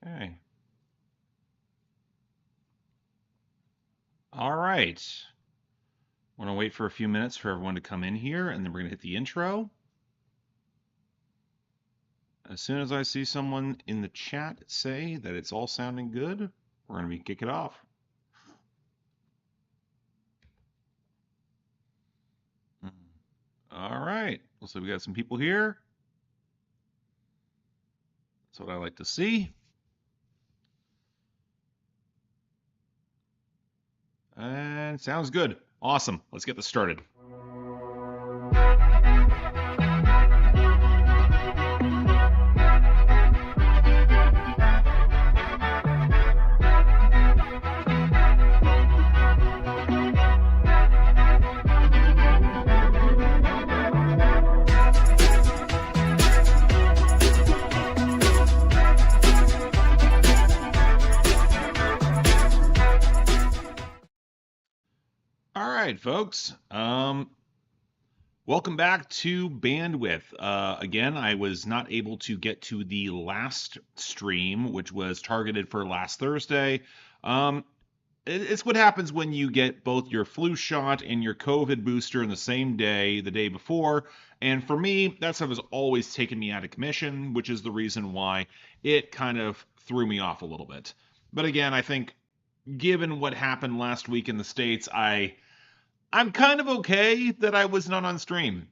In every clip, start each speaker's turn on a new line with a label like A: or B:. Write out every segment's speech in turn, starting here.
A: Okay. All right. Want to wait for a few minutes for everyone to come in here, and then we're going to hit the intro. As soon as I see someone in the chat say that it's all sounding good, we're going to kick it off. All right. Looks like we got some people here. That's what I like to see. And sounds good. Awesome. Let's get this started. All right, folks. Welcome back to Bandwidth. Again, I was not able to get to the last stream, which was targeted for last Thursday. It's what happens when you get both your flu shot and your COVID booster in the same day, the day before. And for me, that stuff has always taken me out of commission, which is the reason why it kind of threw me off a little bit. But again, I think given what happened last week in the States, I'm kind of okay that I was not on stream.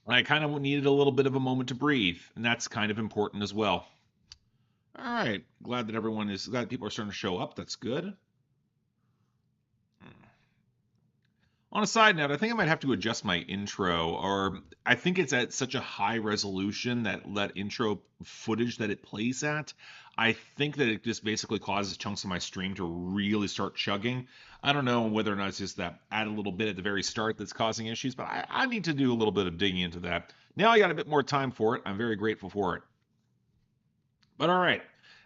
A: I kind of needed a little bit of a moment to breathe, and that's kind of important as well. All right, glad people are starting to show up. That's good. On a side note, I think I might have to adjust my intro, or I think it's at such a high resolution that intro footage that it plays at. I think that it just basically causes chunks of my stream to really start chugging. I don't know whether or not it's just that add a little bit at the very start that's causing issues, but I need to do a little bit of digging into that. Now I got a bit more time for it. I'm very grateful for it. But all right.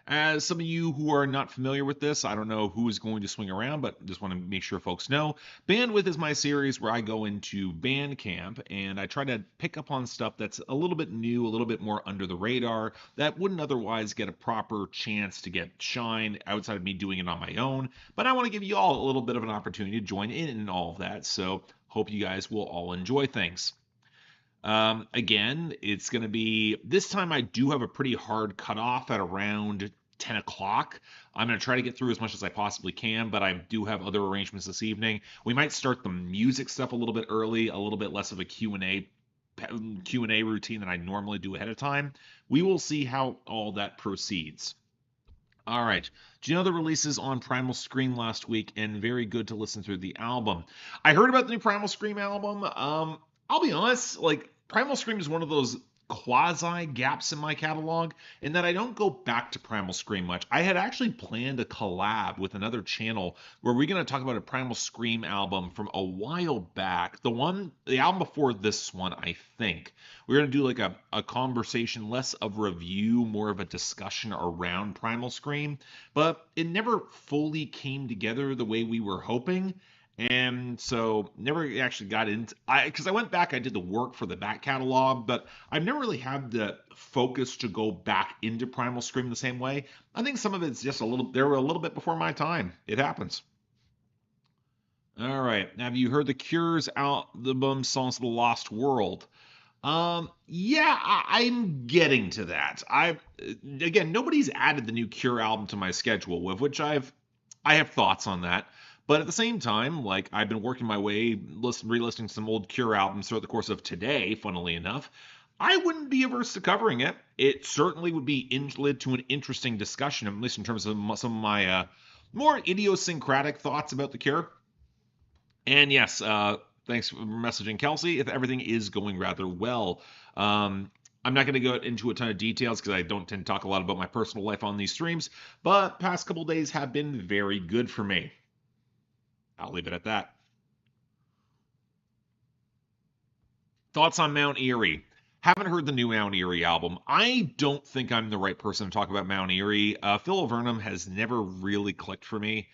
A: As some of you who are not familiar with this, I don't know who is going to swing around, but just want to make sure folks know. Bandwidth is my series where I go into Bandcamp and I try to pick up on stuff that's a little bit new, a little bit more under the radar, that wouldn't otherwise get a proper chance to get shine outside of me doing it on my own. But I want to give you all a little bit of an opportunity to join in all of that. So hope you guys will all enjoy things. Again, it's going to be this time. I do have a pretty hard cutoff at around 10 o'clock. I'm going to try to get through as much as I possibly can, but I do have other arrangements this evening. We might start the music stuff a little bit early, a little bit less of a Q&A routine than I normally do ahead of time. We will see how all that proceeds. All right. Do you know the releases on Primal Scream last week? And very good to listen through the album. I heard about the new Primal Scream album. I'll be honest, like Primal Scream is one of those quasi gaps in my catalog in that I don't go back to Primal Scream much. I had actually planned a collab with another channel where we're going to talk about a Primal Scream album from a while back. The album before this one, I think. We're going to do like a conversation, less of review, more of a discussion around Primal Scream, but it never fully came together the way we were hoping. And so never actually got into because I went back, I did the work for the back catalog, but I've never really had the focus to go back into Primal Scream the same way. I think some of it's just they were a little bit before my time. It happens. All right. Have you heard the Cure's album Songs of the Lost World? Yeah, I'm getting to that. Again, nobody's added the new Cure album to my schedule, with which I have thoughts on that. But at the same time, like I've been working my way, re-listening some old Cure albums throughout the course of today, funnily enough, I wouldn't be averse to covering it. It certainly would be led to an interesting discussion, at least in terms of some of my more idiosyncratic thoughts about the Cure. And yes, thanks for messaging Kelsey. If everything is going rather well. I'm not going to go into a ton of details because I don't tend to talk a lot about my personal life on these streams, but past couple days have been very good for me. I'll leave it at that. Thoughts on Mount Eerie? Haven't heard the new Mount Eerie album. I don't think I'm the right person to talk about Mount Eerie. Phil Vernum has never really clicked for me.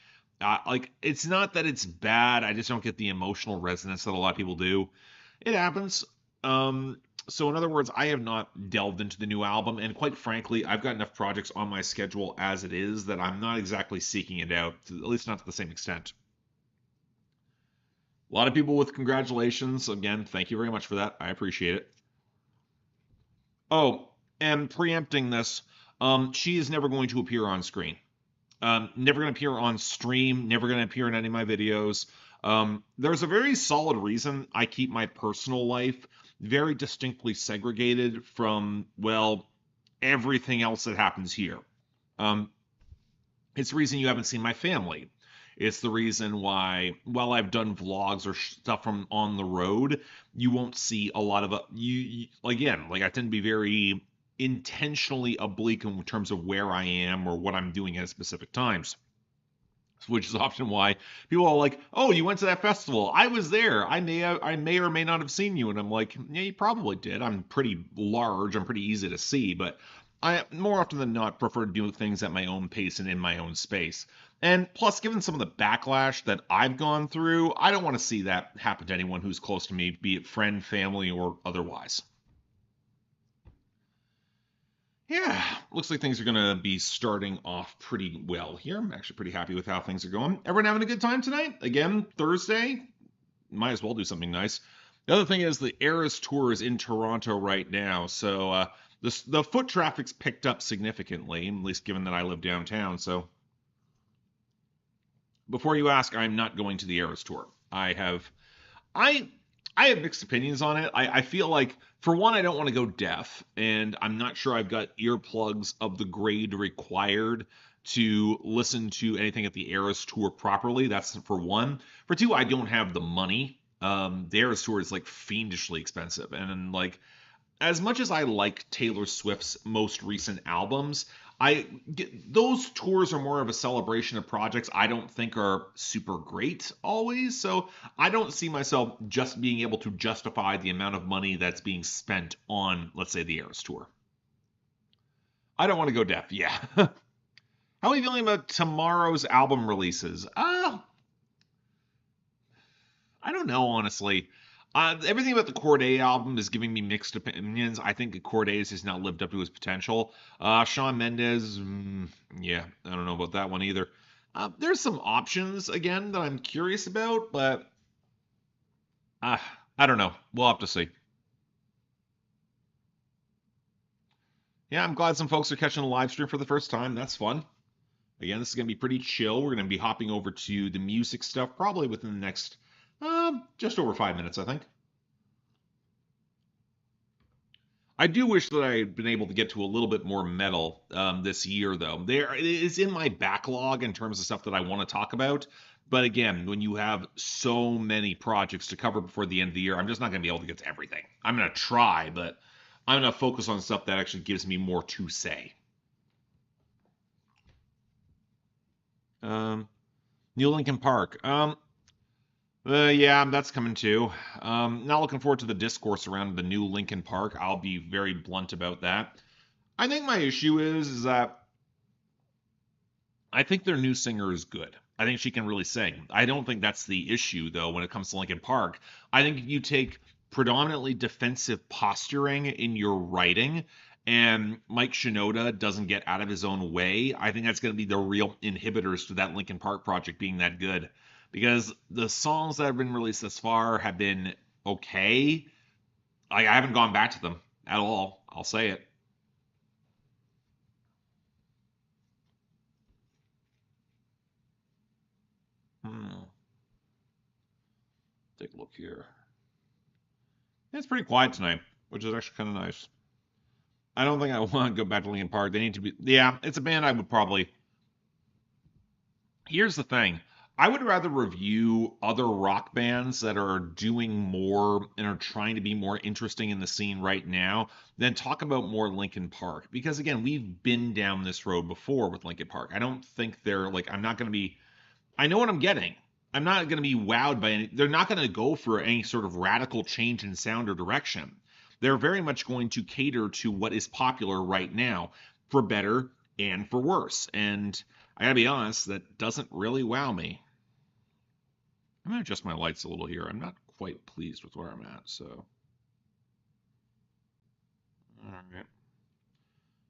A: It's not that it's bad. I just don't get the emotional resonance that a lot of people do. It happens. So in other words, I have not delved into the new album, and quite frankly, I've got enough projects on my schedule as it is that I'm not exactly seeking it out, at least not to the same extent. A lot of people with congratulations. Again, thank you very much for that. I appreciate it. Oh, and preempting this, she is never going to appear on screen. Never going to appear on stream, never going to appear in any of my videos. There's a very solid reason I keep my personal life very distinctly segregated from, well, everything else that happens here. Um, it's the reason you haven't seen my family. It's the reason why, while I've done vlogs or stuff from on the road, you won't see a lot of again, like I tend to be very intentionally oblique in terms of where I am or what I'm doing at specific times. Which is often why people are like, "Oh, you went to that festival? I was there. I may or may not have seen you." And I'm like, "Yeah, you probably did. I'm pretty large. I'm pretty easy to see, but I more often than not prefer to do things at my own pace and in my own space." And plus, given some of the backlash that I've gone through, I don't want to see that happen to anyone who's close to me, be it friend, family, or otherwise. Yeah, looks like things are going to be starting off pretty well here. I'm actually pretty happy with how things are going. Everyone having a good time tonight? Again, Thursday. Might as well do something nice. The other thing is the Eras Tour is in Toronto right now, so the foot traffic's picked up significantly, at least given that I live downtown. So before you ask, I'm not going to the Eras Tour. I I have mixed opinions on it. I feel like, for one, I don't want to go deaf, and I'm not sure I've got earplugs of the grade required to listen to anything at the Eras Tour properly. That's for one. For two, I don't have the money. The Eras Tour is like fiendishly expensive, and like as much as I like Taylor Swift's most recent albums, those tours are more of a celebration of projects I don't think are super great always. So I don't see myself just being able to justify the amount of money that's being spent on, let's say, the Eras tour. I don't want to go deaf. Yeah. How are you feeling about tomorrow's album releases? I don't know, honestly. Everything about the Quartet album is giving me mixed opinions. I think Corday has not lived up to his potential. Shawn Mendes, yeah, I don't know about that one either. There's some options again that I'm curious about, but uh, I don't know. We'll have to see. Yeah, I'm glad some folks are catching the live stream for the first time. That's fun. Again, this is going to be pretty chill. We're going to be hopping over to the music stuff probably within the next just over 5 minutes, I think. I do wish that I had been able to get to a little bit more metal this year, though. There it is in my backlog in terms of stuff that I want to talk about. But again, when you have so many projects to cover before the end of the year, I'm just not going to be able to get to everything. I'm going to try, but I'm going to focus on stuff that actually gives me more to say. Um, New Linkin Park. Yeah, that's coming too. Not looking forward to the discourse around the new Linkin Park. I'll be very blunt about that. I think my issue is that I think their new singer is good. I think she can really sing. I don't think that's the issue though when it comes to Linkin Park. I think if you take predominantly defensive posturing in your writing and Mike Shinoda doesn't get out of his own way, I think that's going to be the real inhibitors to that Linkin Park project being that good. Because the songs that have been released thus far have been okay. I haven't gone back to them at all. I'll say it. Hmm. Take a look here. It's pretty quiet tonight, which is actually kind of nice. I don't think I want to go back to Linkin Park. They need to be. Yeah, it's a band I would probably. Here's the thing. I would rather review other rock bands that are doing more and are trying to be more interesting in the scene right now than talk about more Linkin Park. Because again, we've been down this road before with Linkin Park. I don't think they're like, I'm not going to be, I know what I'm getting. I'm not going to be wowed by any, they're not going to go for any sort of radical change in sound or direction. They're very much going to cater to what is popular right now, for better and for worse. And I gotta be honest, that doesn't really wow me. I'm gonna adjust my lights a little here. I'm not quite pleased with where I'm at, so. All right.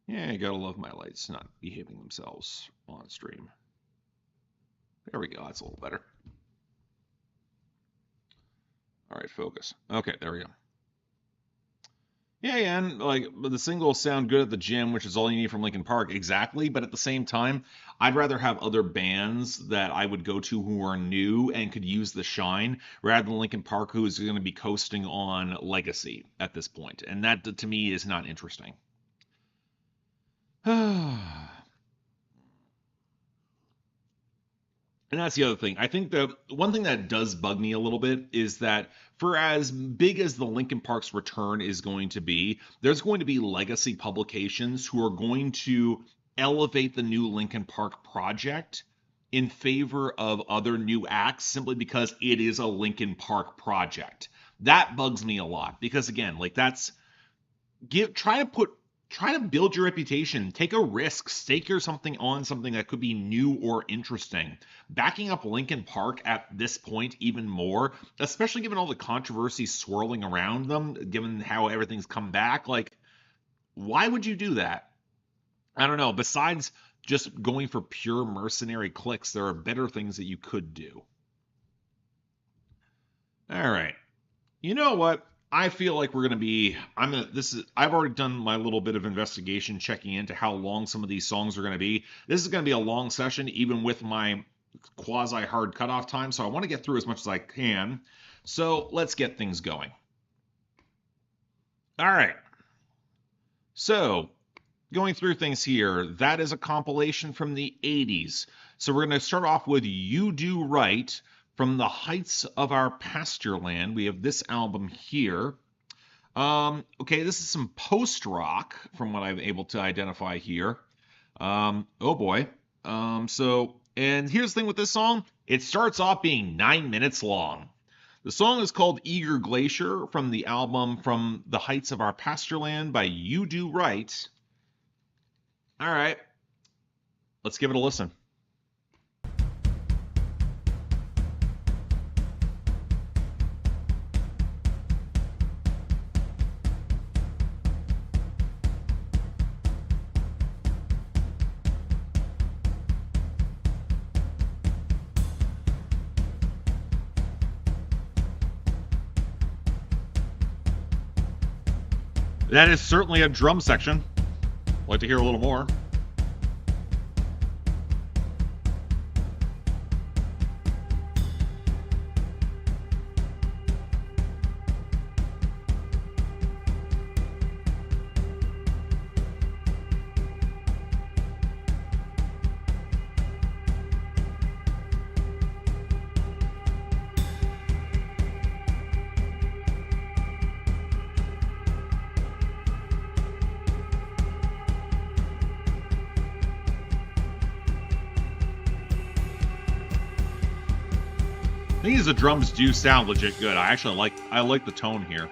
A: Yeah, you gotta love my lights not behaving themselves on stream. There we go. That's a little better. All right, focus. Okay, there we go. Yeah, and like the singles sound good at the gym, which is all you need from Linkin Park, exactly. But at the same time, I'd rather have other bands that I would go to who are new and could use the shine, rather than Linkin Park, who is going to be coasting on legacy at this point, and that to me is not interesting. And that's the other thing. I think the one thing that does bug me a little bit is that for as big as the Linkin Park's return is going to be, there's going to be legacy publications who are going to elevate the new Linkin Park project in favor of other new acts simply because it is a Linkin Park project. That bugs me a lot because again, like that's try to build your reputation, take a risk, stake your something on something that could be new or interesting. Backing up Linkin Park at this point even more, especially given all the controversy swirling around them, given how everything's come back, like why would you do that? I don't know. Besides just going for pure mercenary clicks, there are better things that you could do. All right. You know what? I feel like we're going to be, I've already done my little bit of investigation checking into how long some of these songs are going to be. This is going to be a long session, even with my quasi hard cutoff time. So I want to get through as much as I can. So let's get things going. All right. So going through things here, that is a compilation from the 80s. So we're going to start off with You Do Right. From the Heights of Our Pasture Land, we have this album here. Okay, this is some post-rock from what I'm able to identify here. Oh boy. And here's the thing with this song. It starts off being 9 minutes long. The song is called Eager Glacier from the album From the Heights of Our Pasture Land by You Do Right. All right, let's give it a listen. That is certainly a drum section. I'd like to hear a little more. I think the drums do sound legit good. I actually like the tone here.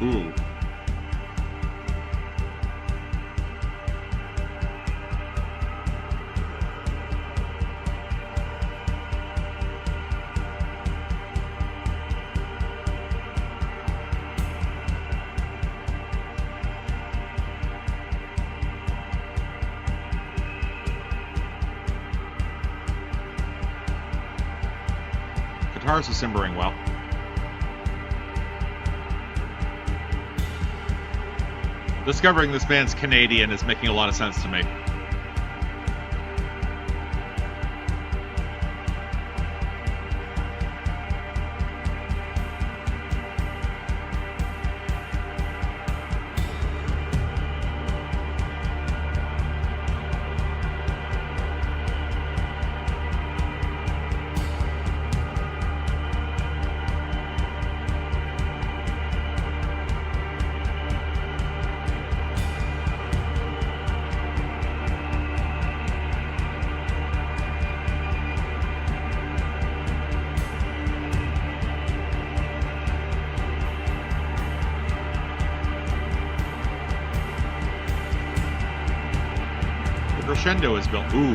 A: Ooh. Guitars are simmering well. Discovering this band's Canadian is making a lot of sense to me. crescendo is built. Ooh.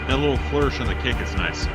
A: That little flourish on the kick is nice.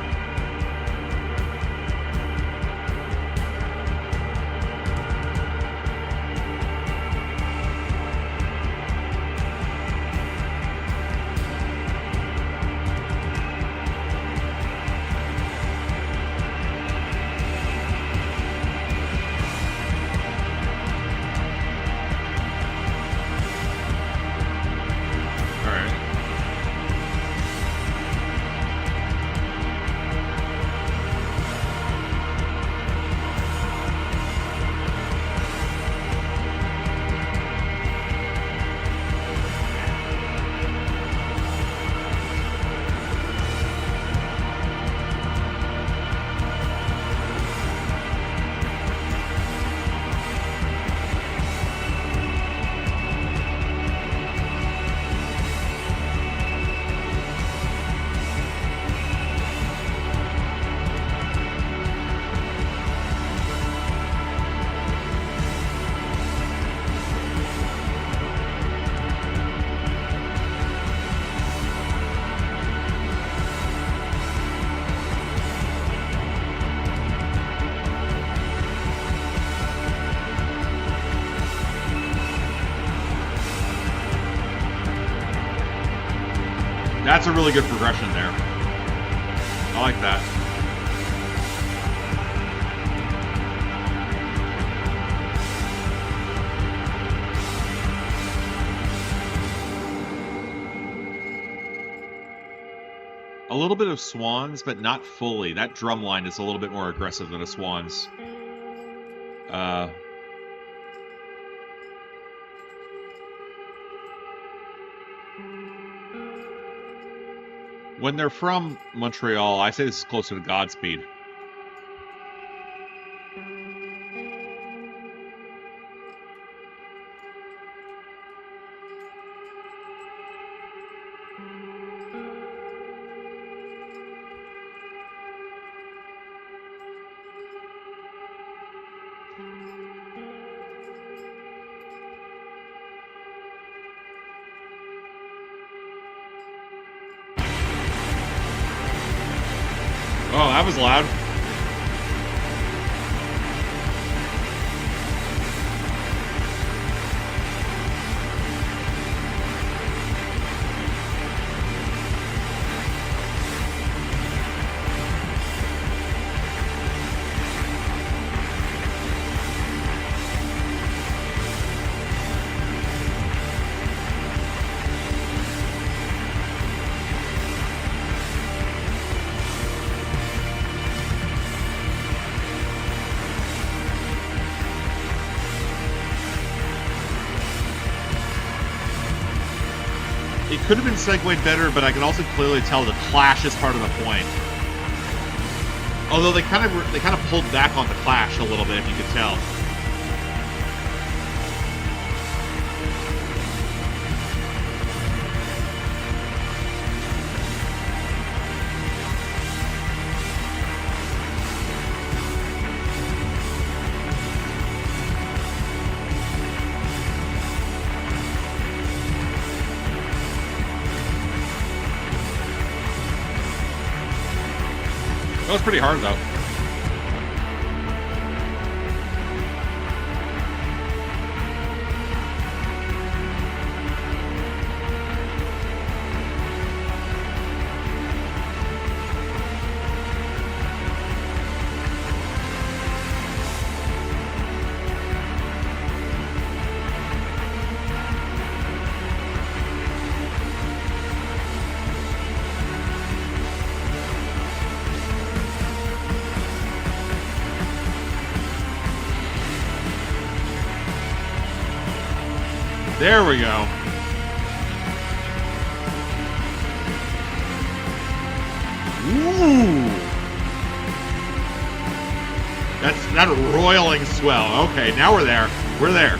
A: That's a really good progression there. I like that. A little bit of Swans, but not fully. That drum line is a little bit more aggressive than a Swans. When they're from Montreal, I say this is closer to Godspeed. Oh, that was loud. It could have been segued better, but I can also clearly tell the Clash is part of the point. Although they kind of pulled back on the Clash a little bit, if you could tell. That was pretty hard, though. There we go. Ooh. That's that roiling swell. Okay, now we're there. We're there.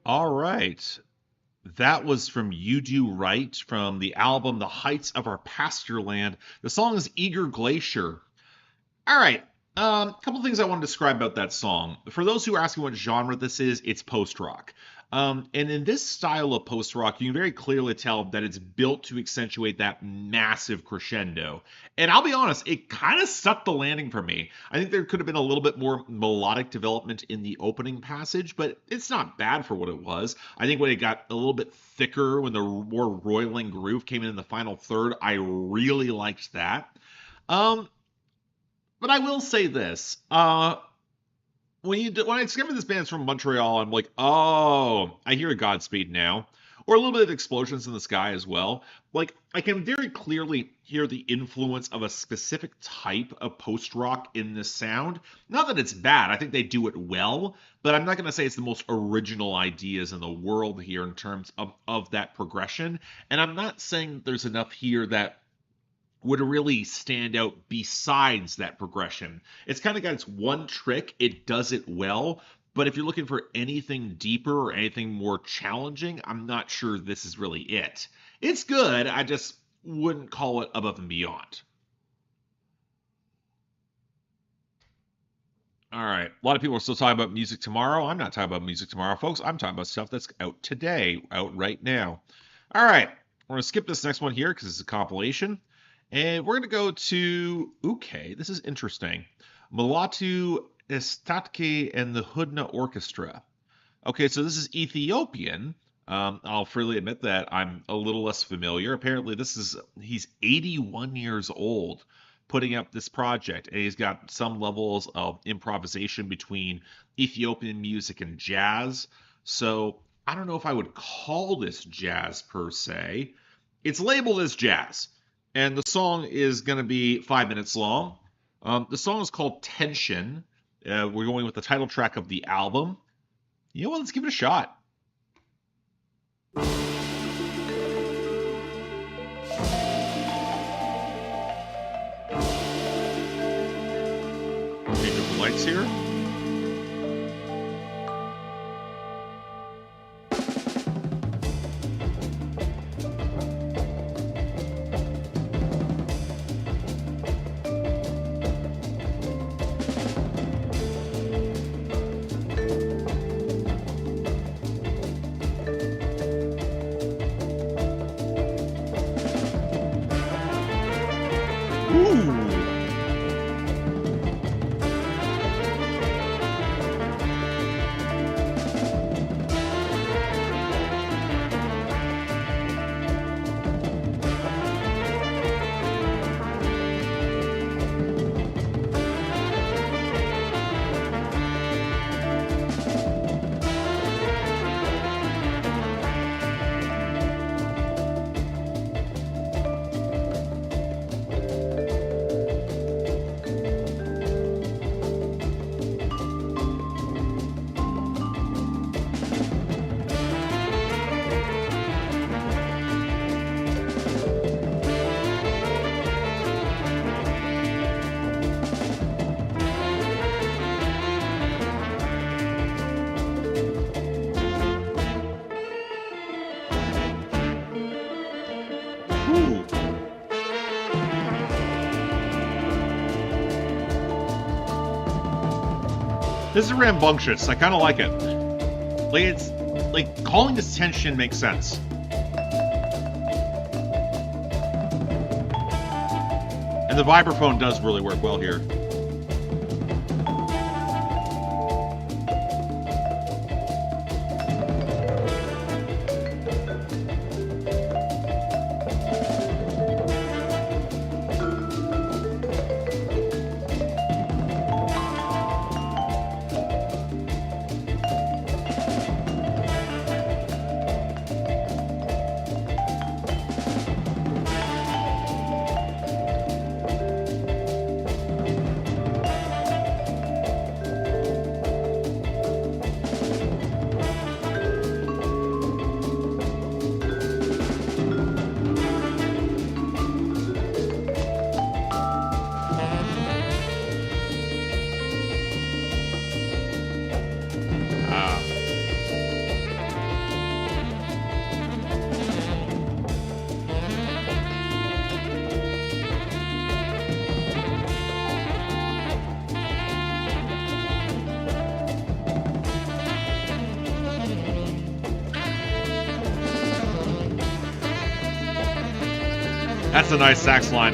A: All right. That was from You Do Right from the album The Heights of Our Pasture Land. The song is Eager Glacier. All right. A couple things I want to describe about that song. For those who are asking what genre this is, it's post rock. And in this style of post rock, you can very clearly tell that it's built to accentuate that massive crescendo. And I'll be honest, it kind of stuck the landing for me. I think there could have been a little bit more melodic development in the opening passage, but it's not bad for what it was. I think when it got a little bit thicker, when the more roiling groove came in the final third, I really liked that. Um, but I will say this: when I discovered this band's from Montreal, I'm like, oh, I hear a Godspeed now, or a little bit of Explosions in the Sky as well. Like I can very clearly hear the influence of a specific type of post rock in this sound. Not that it's bad; I think they do it well, but I'm not going to say it's the most original ideas in the world here in terms of that progression. And I'm not saying there's enough here that would really stand out besides that progression. It's kind of got its one trick, it does it well, but if you're looking for anything deeper or anything more challenging, I'm not sure this is really it. It's good, I just wouldn't call it above and beyond. All right, a lot of people are still talking about music tomorrow. I'm not talking about music tomorrow, folks. I'm talking about stuff that's out today, out right now. All right, we're going to skip this next one here because it's a compilation. And we're going to go to, okay, this is interesting. Mulatu Astatke and the Hudna Orchestra. Okay, so this is Ethiopian. I'll freely admit that I'm a little less familiar. Apparently, he's 81 years old putting up this project, and he's got some levels of improvisation between Ethiopian music and jazz. So I don't know if I would call this jazz per se. It's labeled as jazz. And the song is going to be 5 minutes long. The song is called Tension. We're going with the title track of the album. You know what? Let's give it a shot. Change up the lights here. This is rambunctious. I kind of like it. Like it's like calling this tension makes sense. And the vibraphone does really work well here. That's a nice sax line.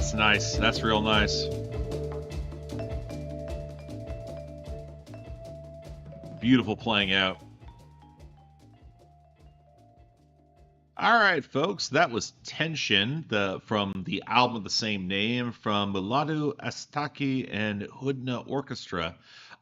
A: That's nice. That's real nice. Beautiful playing out. All right, folks, that was Tension, from the album of the same name from Mulatu Astatke and Hudna Orchestra.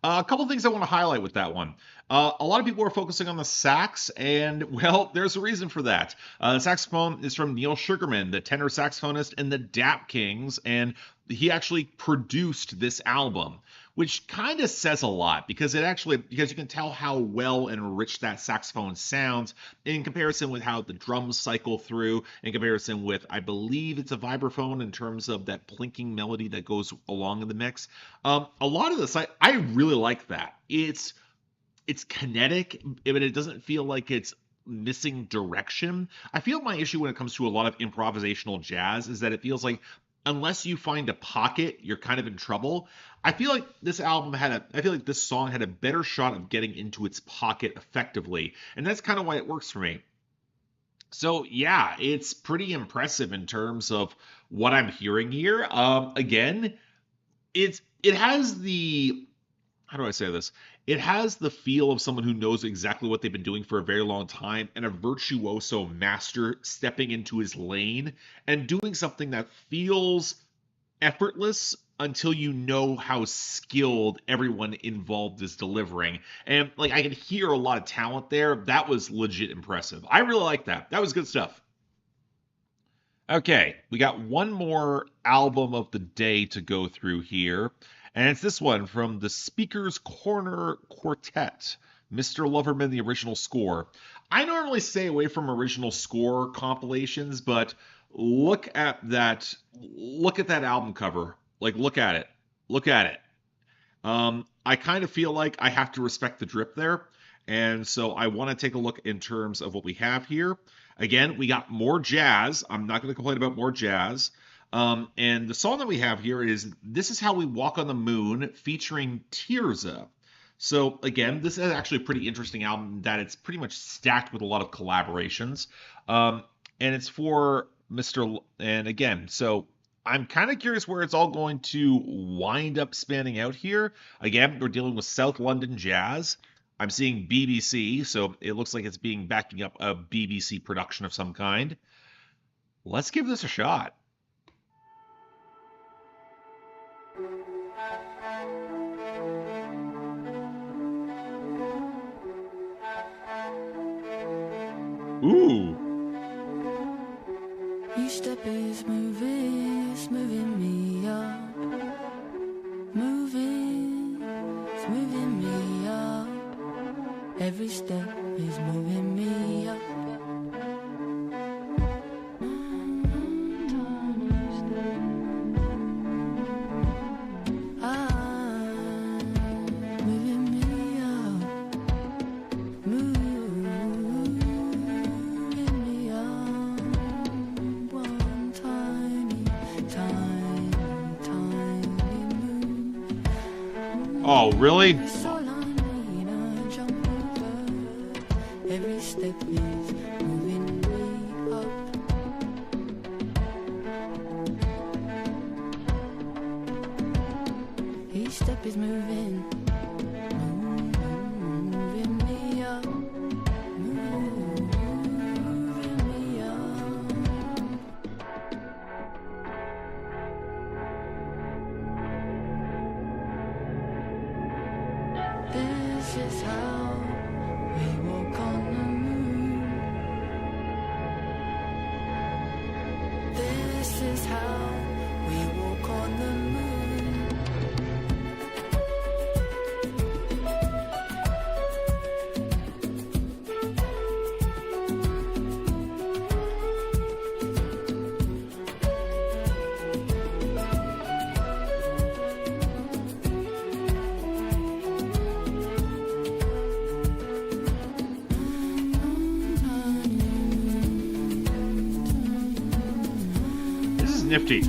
A: A couple things I want to highlight with that one. A lot of people are focusing on the sax, and, well, there's a reason for that. The saxophone is from Neil Sugarman, the tenor saxophonist in the Dap Kings, and he actually produced this album, which kind of says a lot because you can tell how well and rich that saxophone sounds in comparison with how the drums cycle through, in comparison with, I believe it's a vibraphone in terms of that plinking melody that goes along in the mix. A lot of this, I really like that. It's kinetic, but it doesn't feel like it's missing direction. I feel my issue when it comes to a lot of improvisational jazz is that it feels like unless you find a pocket, you're kind of in trouble. I feel like this song had a better shot of getting into its pocket effectively, and that's kind of why it works for me. So yeah, it's pretty impressive in terms of what I'm hearing here. Again, it has the, how do I say this? It has the feel of someone who knows exactly what they've been doing for a very long time, and a virtuoso master stepping into his lane and doing something that feels effortless until you know how skilled everyone involved is delivering. And like, I can hear a lot of talent there. That was legit impressive. I really like that. That was good stuff. Okay, we got one more album of the day to go through here. And it's this one from the Speaker's Corner Quartet, Mr. Loverman, the original score. I normally stay away from original score compilations, but look at that album cover. Like, look at it. Look at it. I kind of feel like I have to respect the drip there. And so I want to take a look in terms of what we have here. Again, we got more jazz. I'm not going to complain about more jazz. And the song that we have here is This Is How We Walk on the Moon, featuring Tirza. So again, this is actually a pretty interesting album that it's pretty much stacked with a lot of collaborations. And it's for and again, so I'm kind of curious where it's all going to wind up spanning out here. Again, we're dealing with South London jazz. I'm seeing BBC, so it looks like it's backing up a BBC production of some kind. Let's give this a shot. Ooh.
B: Each step is moving me up. It's moving me up. Every step is moving me up. Moving me up.
A: Oh, really?
B: That's all I need, I jump over. Every step is moving me up. Each step is moving me up. Moving me up. This is how we walk on the moon. This is how we walk on the moon.
A: This is nifty.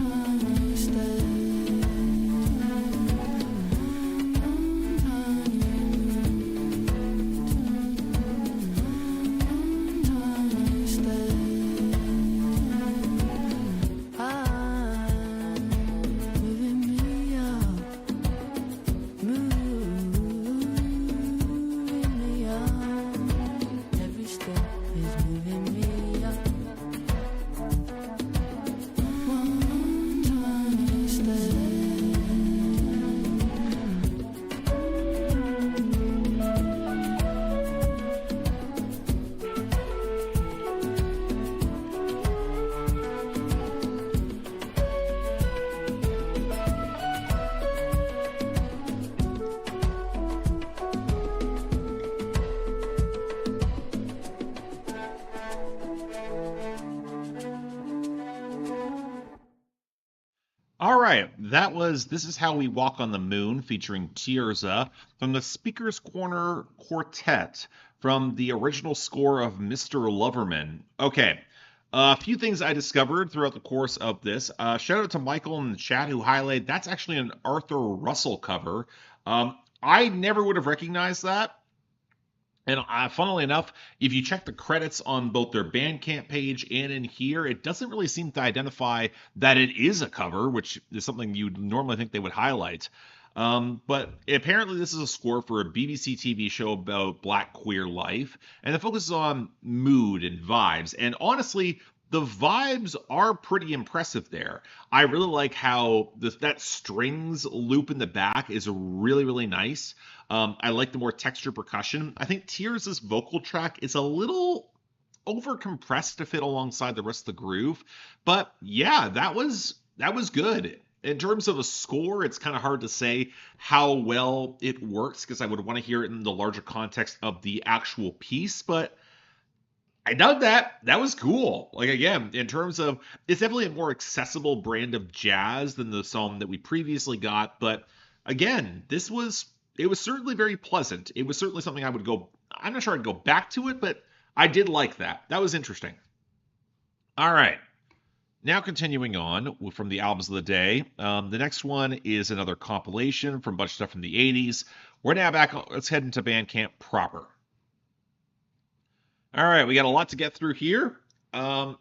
A: All right, that was This Is How We Walk on the Moon featuring Tirza from the Speaker's Corner Quartet from the original score of Mr. Loverman. Okay, a few things I discovered throughout the course of this. Shout out to Michael in the chat who highlighted that's actually an Arthur Russell cover. I never would have recognized that. And funnily enough, if you check the credits on both their Bandcamp page and in here, it doesn't really seem to identify that it is a cover, which is something you'd normally think they would highlight. But apparently this is a score for a BBC TV show about Black queer life, and the focus is on mood and vibes. And honestly, the vibes are pretty impressive there. I really like how that strings loop in the back is really, really nice. I like the more textured percussion. I think Tears' vocal track is a little over compressed to fit alongside the rest of the groove. But yeah, that was good. In terms of a score, it's kind of hard to say how well it works because I would want to hear it in the larger context of the actual piece, but I dug that. That was cool. Like again, in terms of it's definitely a more accessible brand of jazz than the song that we previously got, but again, it was certainly very pleasant. It was certainly something I'm not sure I'd go back to it, but I did like that. That was interesting. All right. Now continuing on from the albums of the day, the next one is another compilation from a bunch of stuff from the 80s. We're now back. Let's head into Bandcamp proper. All right, we got a lot to get through here. Oh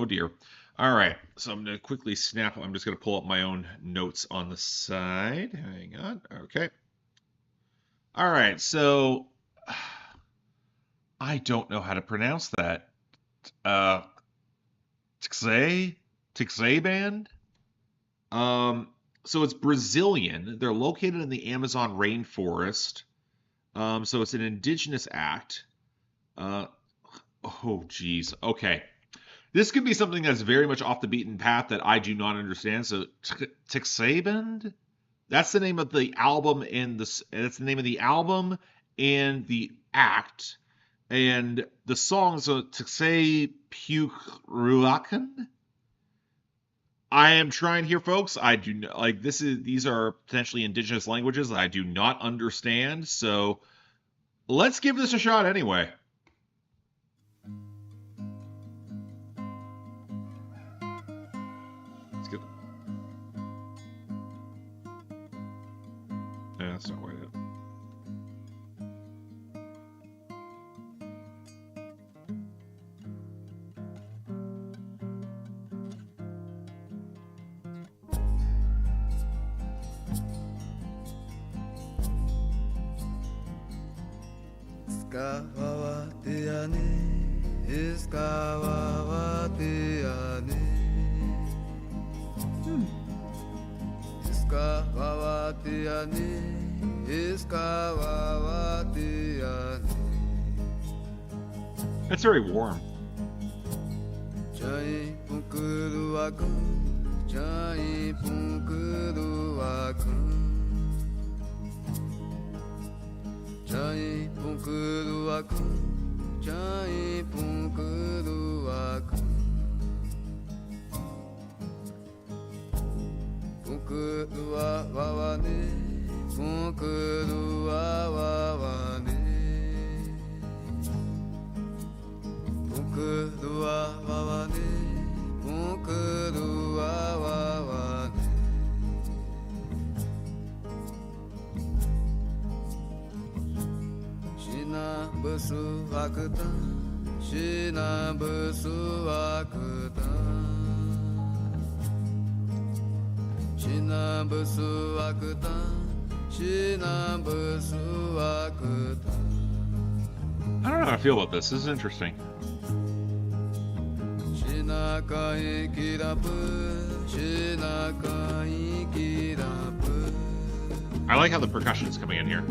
A: dear. All right, so I'm going to quickly snap. I'm just going to pull up my own notes on the side. Hang on. Okay. All right, so I don't know how to pronounce that. TXAI Band. So it's Brazilian. They're located in the Amazon rainforest. So it's an indigenous act. Oh geez. Okay. This could be something that's very much off the beaten path that I do not understand. So TXAI Band? That's the name of the album and that's the name of the album and the act. And the song is TXAI Ruakan. I am trying here, folks. I do not, like these are potentially indigenous languages that I do not understand. So let's give this a shot anyway. Let's get. That's not quite it. That's very warm. I don't know how I feel about this. This is interesting. I like how the percussion's coming in here.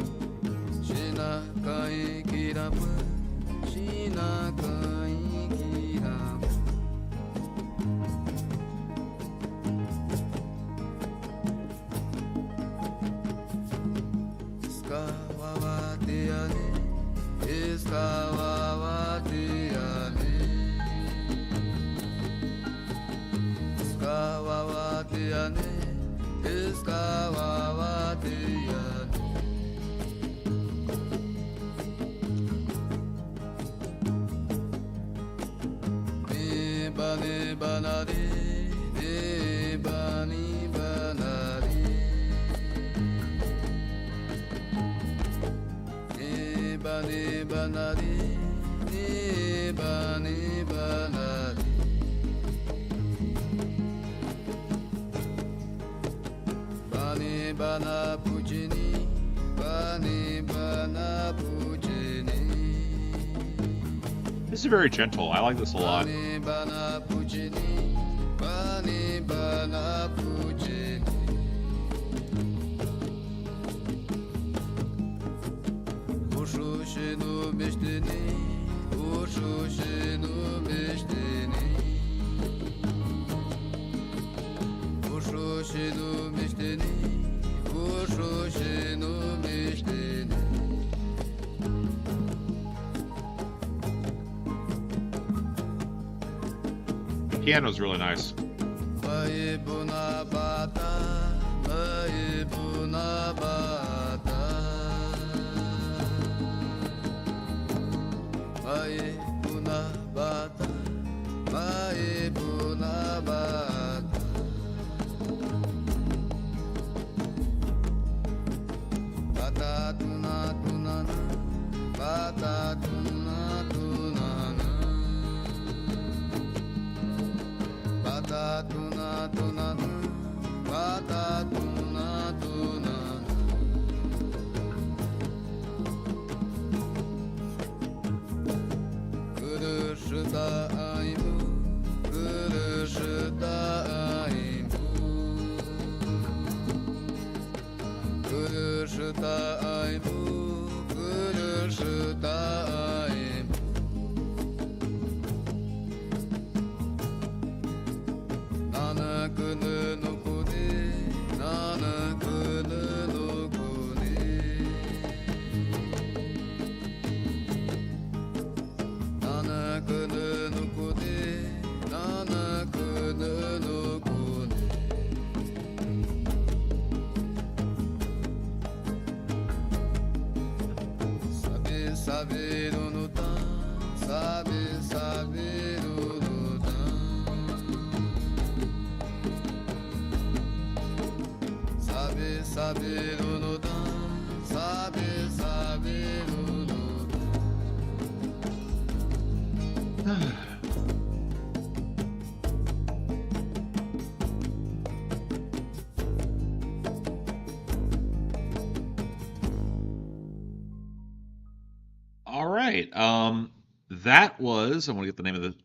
A: This is very gentle. I like this a lot. Piano's really nice.
B: saber o nodão.
A: All right. That was, I want to get the name of the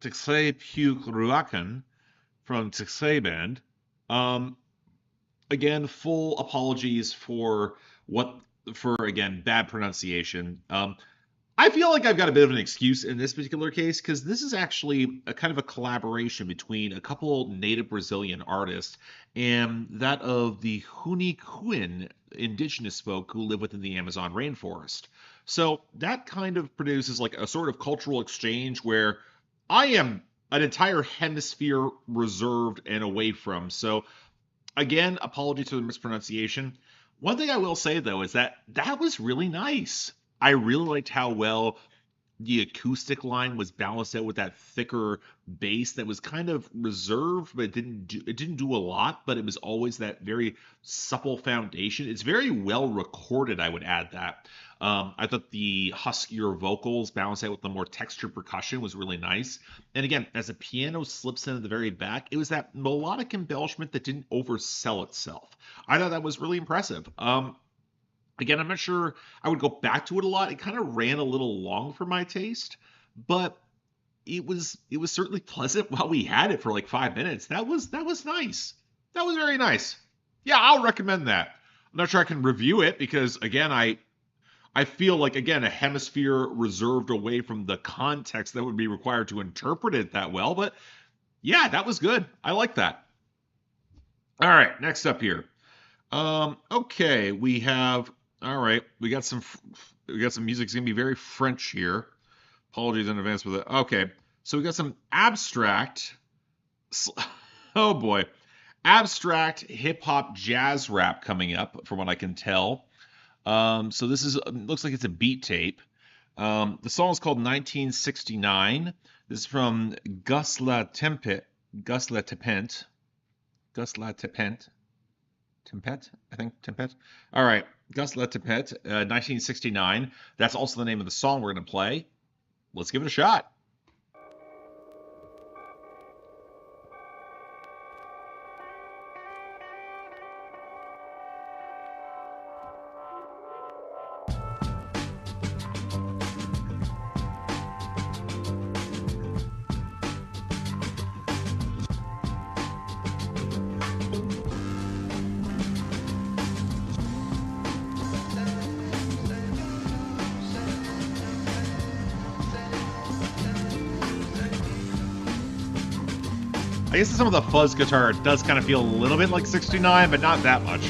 A: TXAI from TXAI Band. Um, Again, full apologies for again bad pronunciation. I feel like I've got a bit of an excuse in this particular case because this is actually a kind of a collaboration between a couple native Brazilian artists and that of the Hunicuin indigenous folk who live within the Amazon rainforest. So that kind of produces like a sort of cultural exchange where I am an entire hemisphere reserved and away from. So again, apology to the mispronunciation. One thing I will say though is that that was really nice. I really liked how well the acoustic line was balanced out with that thicker bass that was kind of reserved, but it didn't do a lot, but it was always that very supple foundation. It's very well recorded, I would add that. I thought the huskier vocals balanced out with the more textured percussion was really nice. And again, as the piano slips in at the very back, it was that melodic embellishment that didn't oversell itself. I thought that was really impressive. Again, I'm not sure I would go back to it a lot. It kind of ran a little long for my taste, but it was certainly pleasant while we had it for like 5 minutes. That was nice. That was very nice. Yeah, I'll recommend that. I'm not sure I can review it because again, I feel like again a hemisphere reserved away from the context that would be required to interpret it that well, but yeah, that was good. I like that. All right, next up here. Okay, we have. All right, we got some music. It's gonna be very French here. Apologies in advance for that. Okay, so we got some abstract. Oh boy, abstract hip hop jazz rap coming up, from what I can tell. So this is looks like it's a beat tape. The song is called 1969. This is from Gus Latinpet. Gus Latinpet. Gus Latinpet. Tempet, I think Tempet. All right, Gus Latinpet, 1969. That's also the name of the song we're going to play. Let's give it a shot. I guess some of the fuzz guitar does kind of feel a little bit like 69, but not that much.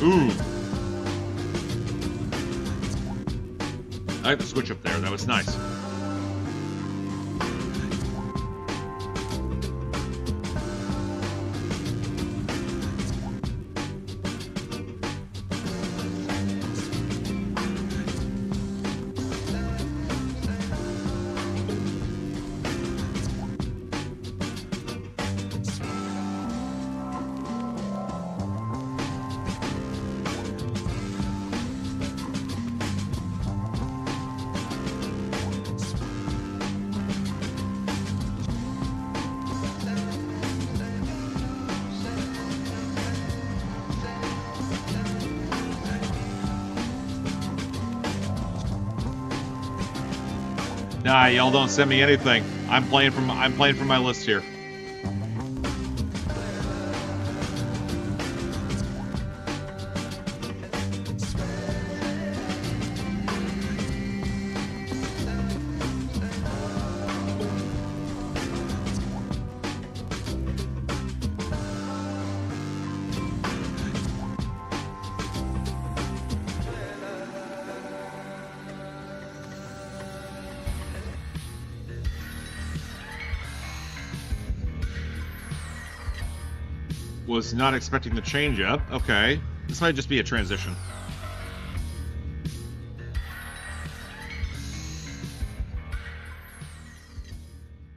A: Ooh. I like the switch up there. That was nice. Nah, y'all don't send me anything. I'm playing from my list here. Was not expecting the change up. Okay. This might just be a transition.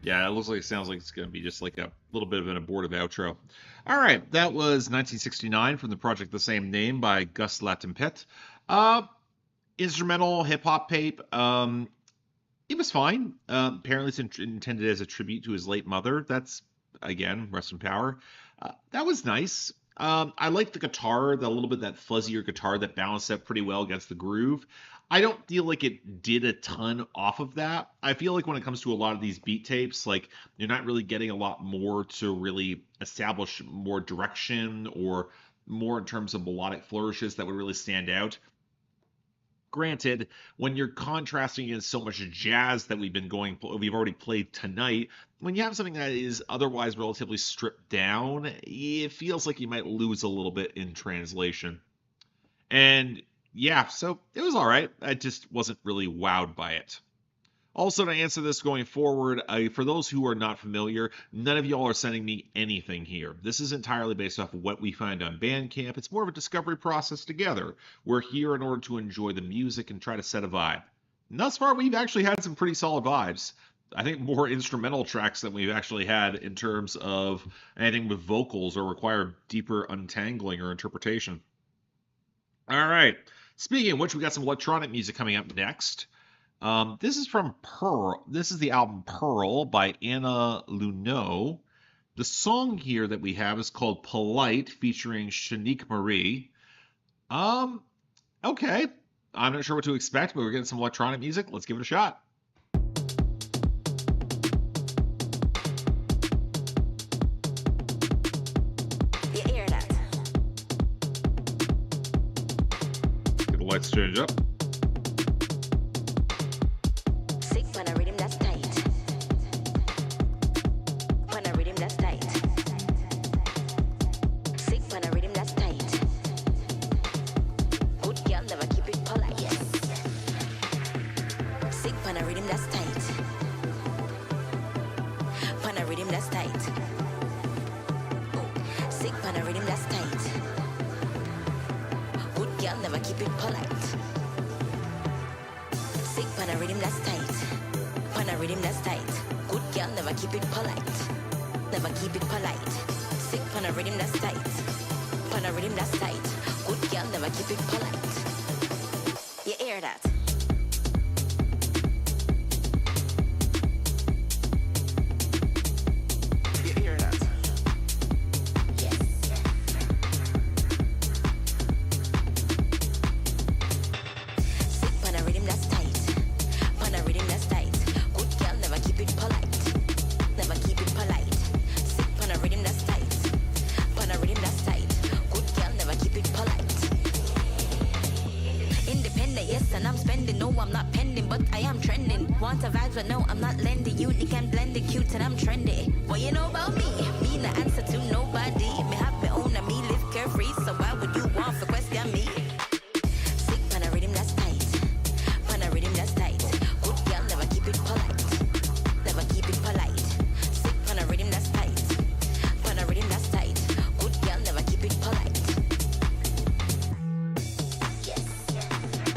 A: Yeah, it looks like it sounds like it's going to be just like a little bit of an abortive outro. All right, that was 1969 from the project the same name by Gus Latinpet. Instrumental hip-hop tape. It was fine. Apparently it's intended as a tribute to his late mother. That's, again, rest in power. That was nice. I like the guitar, the little bit that fuzzier guitar that balanced out pretty well against the groove. I don't feel like it did a ton off of that. I feel like when it comes to a lot of these beat tapes, like you're not really getting a lot more to really establish more direction or more in terms of melodic flourishes that would really stand out. Granted, when you're contrasting against so much jazz that we've already played tonight, when you have something that is otherwise relatively stripped down, it feels like you might lose a little bit in translation. And yeah, so it was all right. I just wasn't really wowed by it. Also, to answer this going forward, for those who are not familiar, none of y'all are sending me anything here. This is entirely based off of what we find on Bandcamp. It's more of a discovery process together. We're here in order to enjoy the music and try to set a vibe. And thus far, we've actually had some pretty solid vibes. I think more instrumental tracks than we've actually had in terms of anything with vocals or require deeper untangling or interpretation. All right. Speaking of which, we got some electronic music coming up next. This is from Pearl. This is the album Pearl by Anna Lunoe. The song here that we have is called Polite, featuring Shanique Marie. Okay. I'm not sure what to expect, but we're getting some electronic music. Let's give it a shot. Get the lights change up.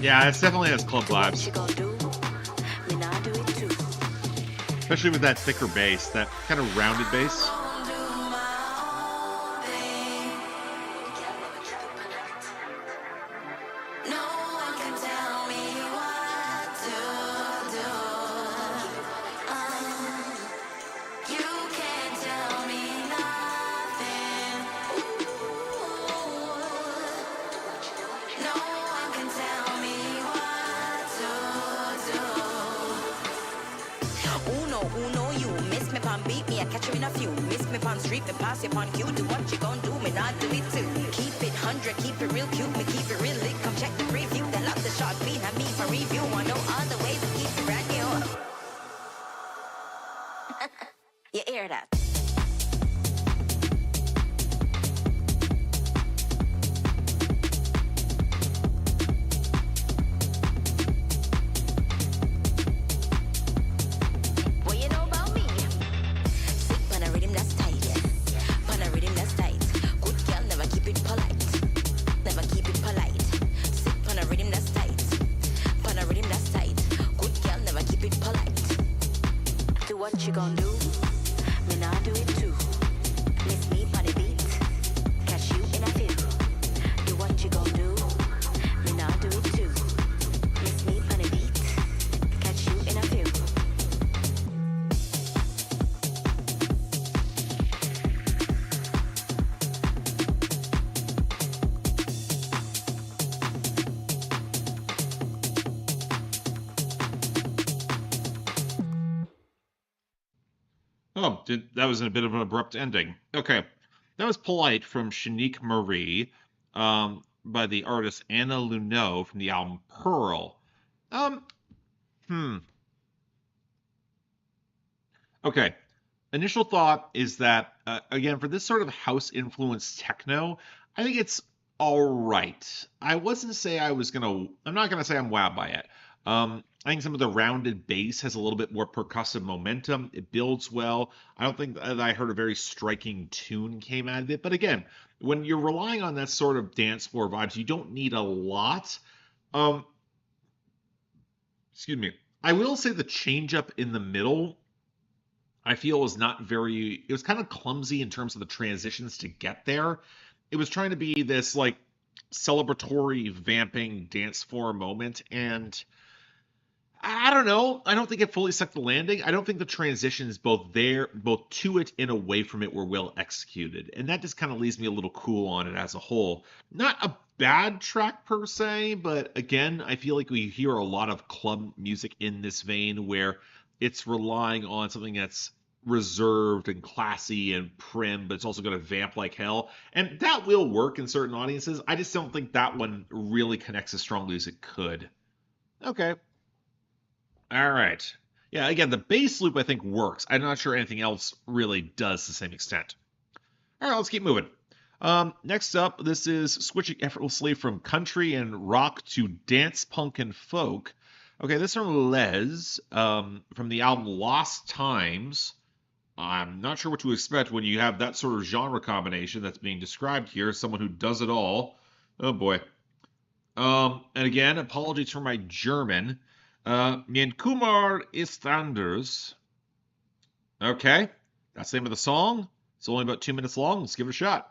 A: Yeah, it definitely has club vibes. Especially with that thicker bass, that kind of rounded bass.
B: what you gonna do? Me nah do it too. Miss me on the beat, catch you in a few. Do what you gonna do? Me nah do it too. Miss me on the beat, catch you in a few.
A: Oh, that was a bit of an abrupt ending. Okay. That was Polite from Shanique Marie, by the artist Anna Lunoe from the album Pearl. Um, hmm. Okay. Initial thought is that, again, for this sort of house influenced techno, I think it's all right. I'm not gonna say I'm wowed by it. I think some of the rounded bass has a little bit more percussive momentum. It builds well. I don't think that I heard a very striking tune came out of it. But again, when you're relying on that sort of dance floor vibes, you don't need a lot. Um, Excuse me. I will say the change up in the middle I feel was not very, it was kind of clumsy in terms of the transitions to get there. It was trying to be this like celebratory vamping dance floor moment, and I don't know. I don't think it fully stuck the landing. I don't think the transitions both to it and away from it were well executed. And that just kind of leaves me a little cool on it as a whole. Not a bad track per se, but again, I feel like we hear a lot of club music in this vein where it's relying on something that's reserved and classy and prim, but it's also going to vamp like hell. And that will work in certain audiences. I just don't think that one really connects as strongly as it could. Okay. All right. Yeah, again, the bass loop I think works. I'm not sure anything else really does to the same extent. All right, let's keep moving. Next up, this is switching effortlessly from country and rock to dance, punk, and folk. Okay, this is from Les, from the album Lost Times. I'm not sure what to expect when you have that sort of genre combination that's being described here. Someone who does it all. Oh boy. And again, apologies for my German. Mein Kummer ist anders. Okay, that's the name of the song. It's only about 2 minutes long. Let's give it a shot.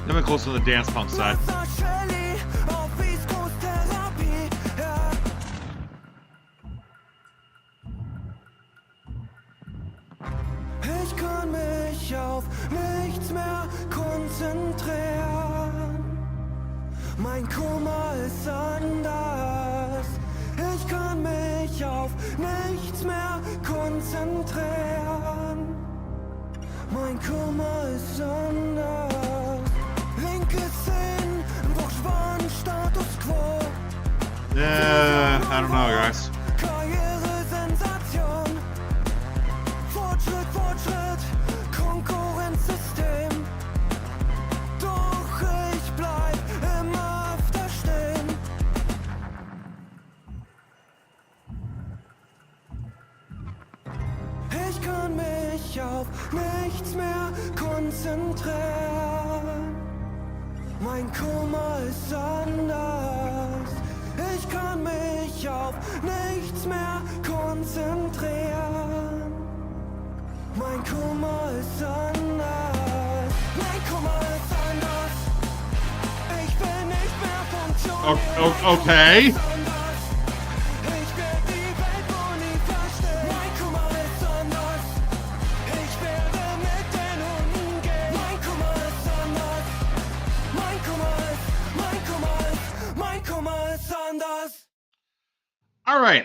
A: Then we're close to the dance punk side.
C: Ich kann mich auf nichts mehr konzentrieren. Mein Kummer ist anders. Ich kann mich auf nichts mehr konzentrieren. Mein Kummer ist anders. Linke Szenen, Wurschwand, Status Quo.
A: I don't know, guys.
C: Karriere, Sensation. Fortschritt, Fortschritt, Konkurrenzsystem. Doch ich bleib immer öfter stehen. Ich kann mich auf nichts mehr konzentrieren. Mein Kummer ist anders. Ich kann mich auf nichts mehr konzentrieren. Mein Kummer ist anders. Mein Kummer ist anders. Ich bin nicht mehr funktioniert.
A: Okay.
C: Ich werde die Welt wohl nie verstehen. Mein Kummer ist anders. Ich werde mit den Hunden gehen. Mein Kummer ist anders. Mein Kummer ist anders.
A: All right.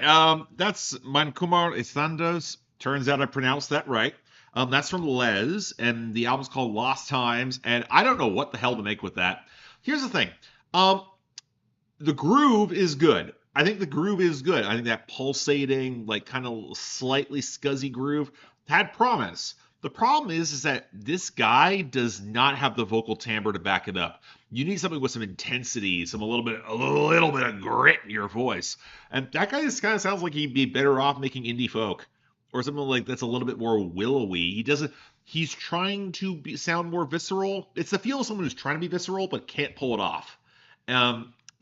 A: That's Mein Kummer ist anders. Turns out I pronounced that right. That's from Les, and the album's called Lost Times, and I don't know what the hell to make with that. Here's the thing. The groove is good. I think the groove is good. I think that pulsating, like kind of slightly scuzzy groove had promise. The problem is that this guy does not have the vocal timbre to back it up. You need something with some intensity, a little bit of grit in your voice. And that guy just kind of sounds like he'd be better off making indie folk or something like that's a little bit more willowy. He's trying to sound more visceral. It's the feel of someone who's trying to be visceral but can't pull it off.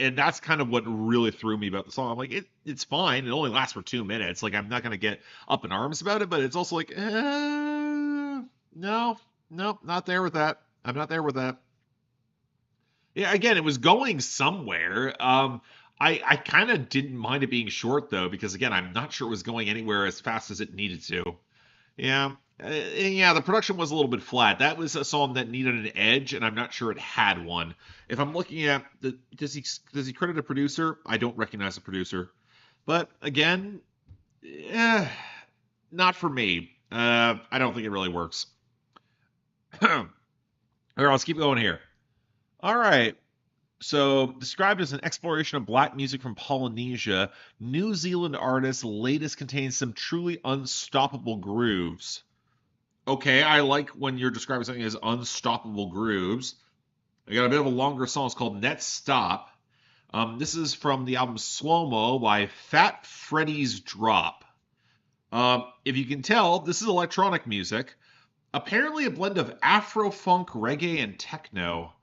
A: And that's kind of what really threw me about the song. I'm like, it's fine. It only lasts for 2 minutes. Like, I'm not going to get up in arms about it, but it's also like, no, not there with that. I'm not there with that. Yeah, again, it was going somewhere. I kind of didn't mind it being short, though, because, again, I'm not sure it was going anywhere as fast as it needed to. Yeah. Yeah, the production was a little bit flat. That was a song that needed an edge, and I'm not sure it had one. If I'm looking at does he credit a producer? I don't recognize a producer. But again, not for me. I don't think it really works. All right, let's keep going here. All right. So, described as an exploration of black music from Polynesia, New Zealand artist's latest contains some truly unstoppable grooves. Okay, I like when you're describing something as unstoppable grooves. I got a bit of a longer song. It's called Net Stop. This is from the album Slow Mo by Fat Freddy's Drop. If you can tell, this is electronic music. Apparently a blend of Afro-funk, reggae, and techno.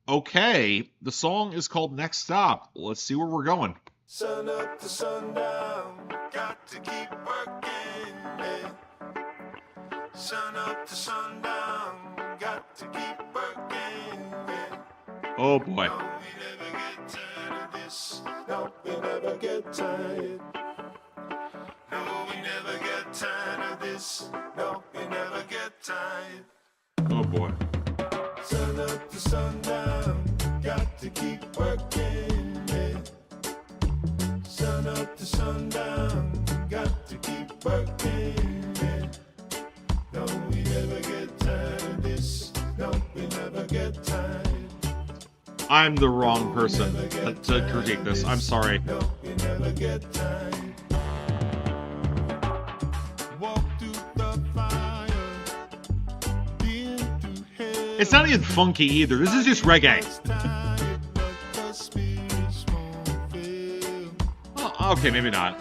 A: Okay, the song is called Next Stop. Let's see where we're going.
C: Sun up to sundown, got to keep working, yeah. Sun up to sundown, got to keep working, yeah.
A: Oh boy.
C: No, we never get tired of this. No, we never get tired. No, we never get tired of this. No, we never get tired.
A: Oh boy.
C: Sun up to sundown, got to keep working, yeah. Sun up to sundown, got to keep working, yeah. No, we never get tired of this. No, we never get tired.
A: I'm the wrong person to critique this. I'm sorry.
C: No, we never get tired. Walk through the fire, been through hell.
A: It's not even funky either. This is just reggae. Oh, okay, maybe not.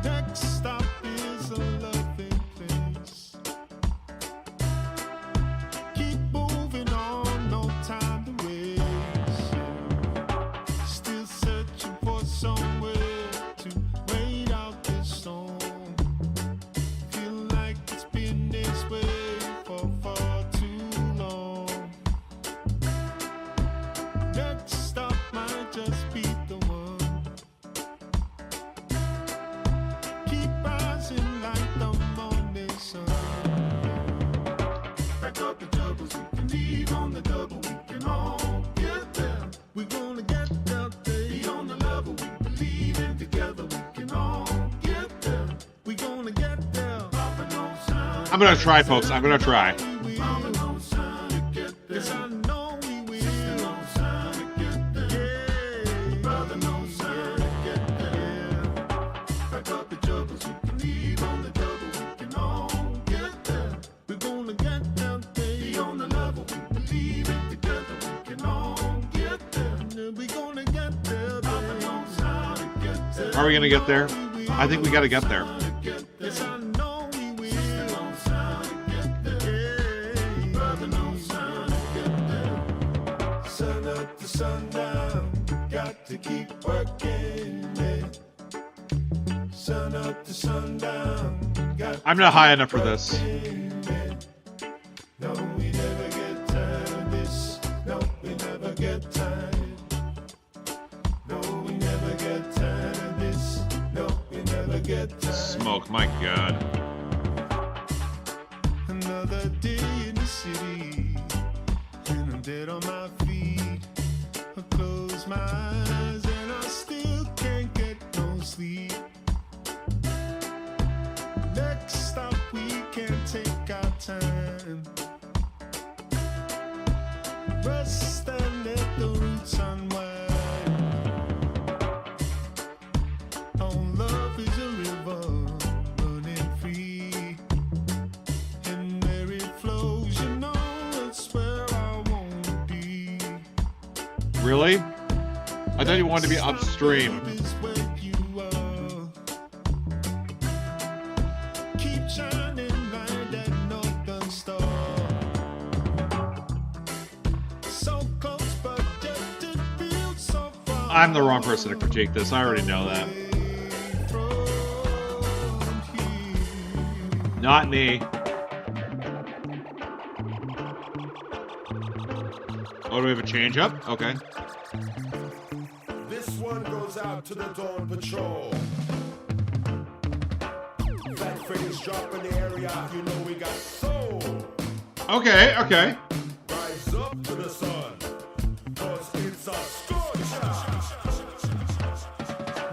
C: Next stop is a loving place. Keep moving on, no time to waste. Still searching for somewhere to wait out this storm. Feel like it's been this way for far too long. Next stop might just be the one. Keep rising like the morning sun. Back up the doubles, we can leave on the double. We can all get there. We're gonna get there. Be on the level, we believe in together. We can all get there. We're gonna get there. Papa no sign.
A: I'm gonna try, folks. I'm gonna try.
C: Papa no sign to get there. Yes, I know we will. Sister no sign to get there. Yeah. Brother no sign to get there. Back up the doubles, we can leave on the double. We can all get there. We're gonna get there. Be on the level, we believe in together. We can all get there. We're gonna get there. Papa no sign to get there.
A: Are we gonna get there? I think we gotta get there.
C: Yes, I know we will. Sister no sign to get there. Yeah. Brother no sign to get there. Sun up to sundown, got to keep working, yeah. Sun up to sundown, got
A: I'm not high enough for this.
C: working, yeah. No, we never get tired of this. No, we never get tired. No, we never get tired of this. No, we never get tired.
A: Smoke, my God.
C: Another day in the city, and I'm dead on my feet. I close my eyes and I still can't get no sleep. Next stop, we can take our time. Rest and let the roots unwind. Oh, love is a river running free.
A: Really? I thought you wanted to be upstream. I'm the wrong person to critique this. I already know that. Not me. Oh, do we have a change up? Okay.
D: This one goes out to the Dawn Patrol. Fat Freddy's dropping the area. You know we got soul.
A: Okay, okay.
D: Rise up to the sun. Cause it's a scorcher.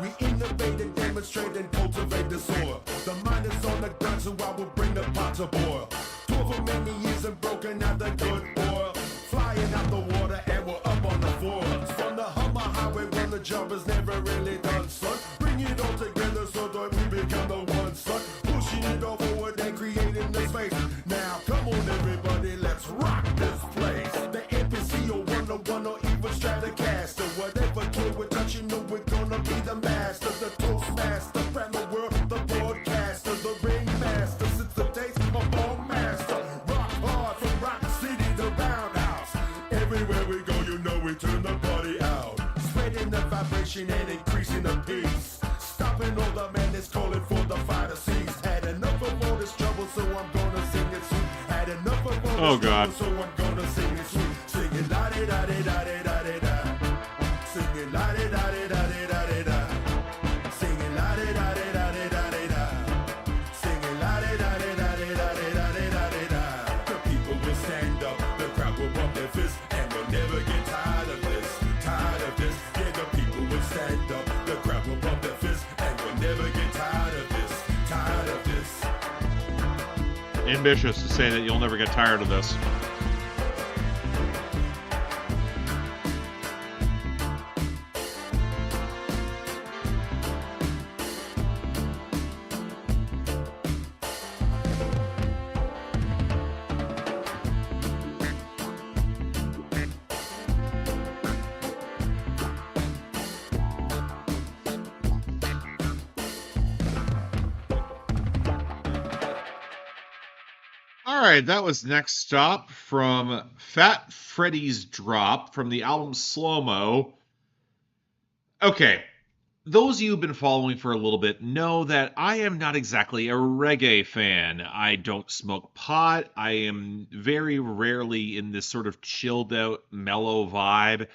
D: We innovate and demonstrate and cultivate the soil. The mind is on the ground, so I will bring the pot to boil. 12 many years and broken out the good oil. Flying out the water and we're up on the floors. From the Hummer Highway when the job is never really done, son. Bring it all together so that we become the one, son. Pushing it all forward and creating the space. Now come on everybody, let's rock this place. The NPC or 101 or even Stratocaster. Whatever kid we're touching, know we're gonna be the master. The Toastmaster, around the world, the broadcaster. The ringmaster, since the days of all master. Rock hard from Rock City to Roundhouse. Everywhere we go, you know we turn the party out. Spreading the vibration and increasing the peace. Stopping all the madness, calling for the fire to cease. Had enough of all this trouble, so I'm gonna sing it sweet. Had enough of all this trouble, so I'm gonna sing it sweet. Singing la di da di da di da di da. Singing la di da di da di da di da. Singing la di da di da di da di da. Singing la di da di da di da di da di da di da. The people will stand up, the crowd will bump their fists, and we'll never get tired of this. Tired of this. Yeah, the people will stand up, the crowd will bump their fists, and we'll never get tired of this. Tired of this.
A: Ambitious to say that you'll never get tired of this. All right, that was Next Stop from Fat Freddy's Drop from the album Slow Mo. Okay, those of you who've been following for a little bit know that I am not exactly a reggae fan. I don't smoke pot. I am very rarely in this sort of chilled out, mellow vibe.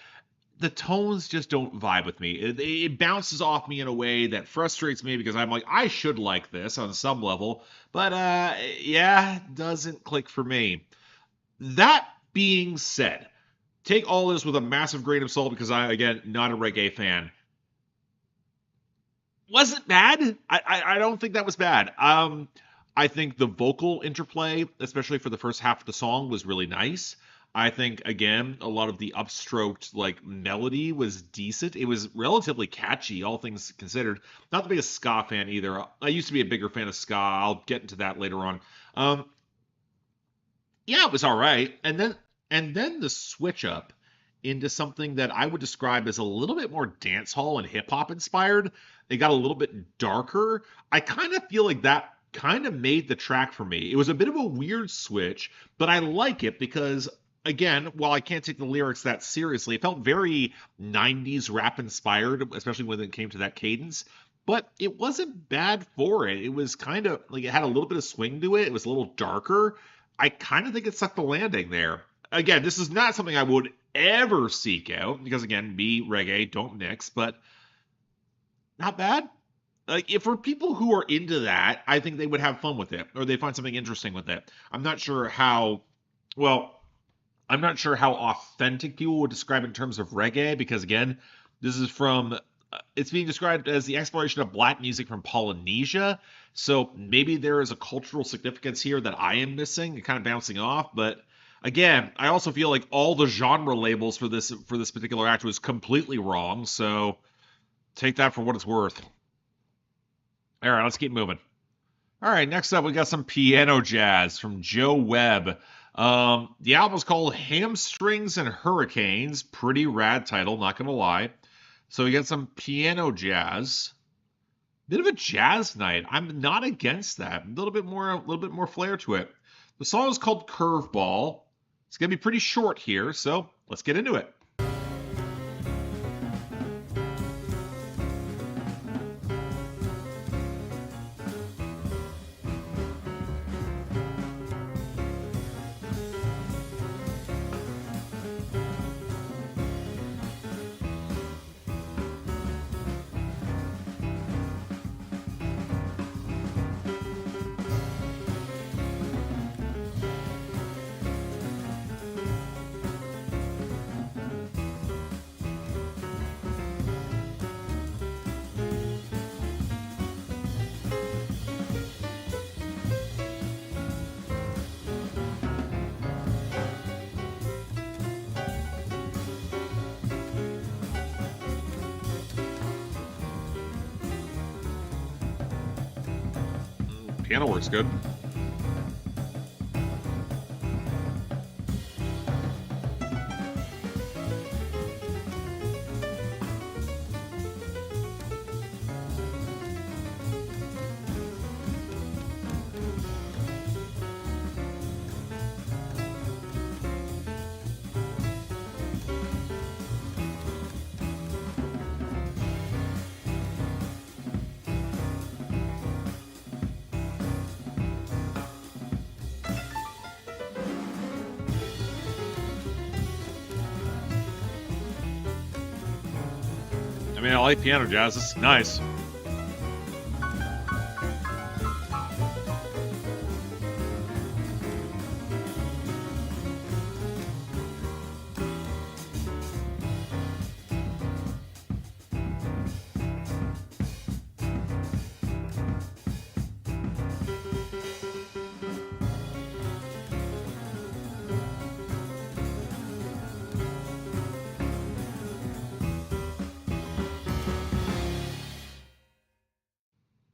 A: The tones just don't vibe with me. It bounces off me in a way that frustrates me because I'm like, I should like this on some level, but yeah, doesn't click for me. That being said, take all this with a massive grain of salt because I, again, not a reggae fan. Was it bad? I don't think that was bad. I think the vocal interplay, especially for the first half of the song, was really nice. I think, again, a lot of the upstroked, like, melody was decent. It was relatively catchy, all things considered. Not the biggest ska fan either. I used to be a bigger fan of ska. I'll get into that later on. Yeah, it was all right. And then the switch up into something that I would describe as a little bit more dance hall and hip hop inspired. It got a little bit darker. I kind of feel like that kind of made the track for me. It was a bit of a weird switch, but I like it because, again, while I can't take the lyrics that seriously, it felt very 90s rap inspired, especially when it came to that cadence. But it wasn't bad for it. It was kind of like it had a little bit of swing to it. It was a little darker. I kind of think it stuck the landing there. Again, this is not something I would ever seek out because, again, me, reggae, don't mix, but not bad. Like, if for people who are into that, I think they would have fun with it or they find something interesting with it. I'm not sure how authentic people would describe it in terms of reggae because, again, this is from, it's being described as the exploration of black music from Polynesia. So maybe there is a cultural significance here that I am missing and kind of bouncing off. But again, I also feel like all the genre labels for this particular act was completely wrong. So take that for what it's worth. All right, let's keep moving. All right, next up, we got some piano jazz from Joe Webb. The album's called Hamstrings and Hurricanes. Pretty rad title, not gonna lie. So we got some piano jazz. Bit of a jazz night. I'm not against that. A little bit more flair to it. The song is called Curveball. It's gonna be pretty short here, so let's get into it. Piano works good. I mean, I like piano jazz. It's nice.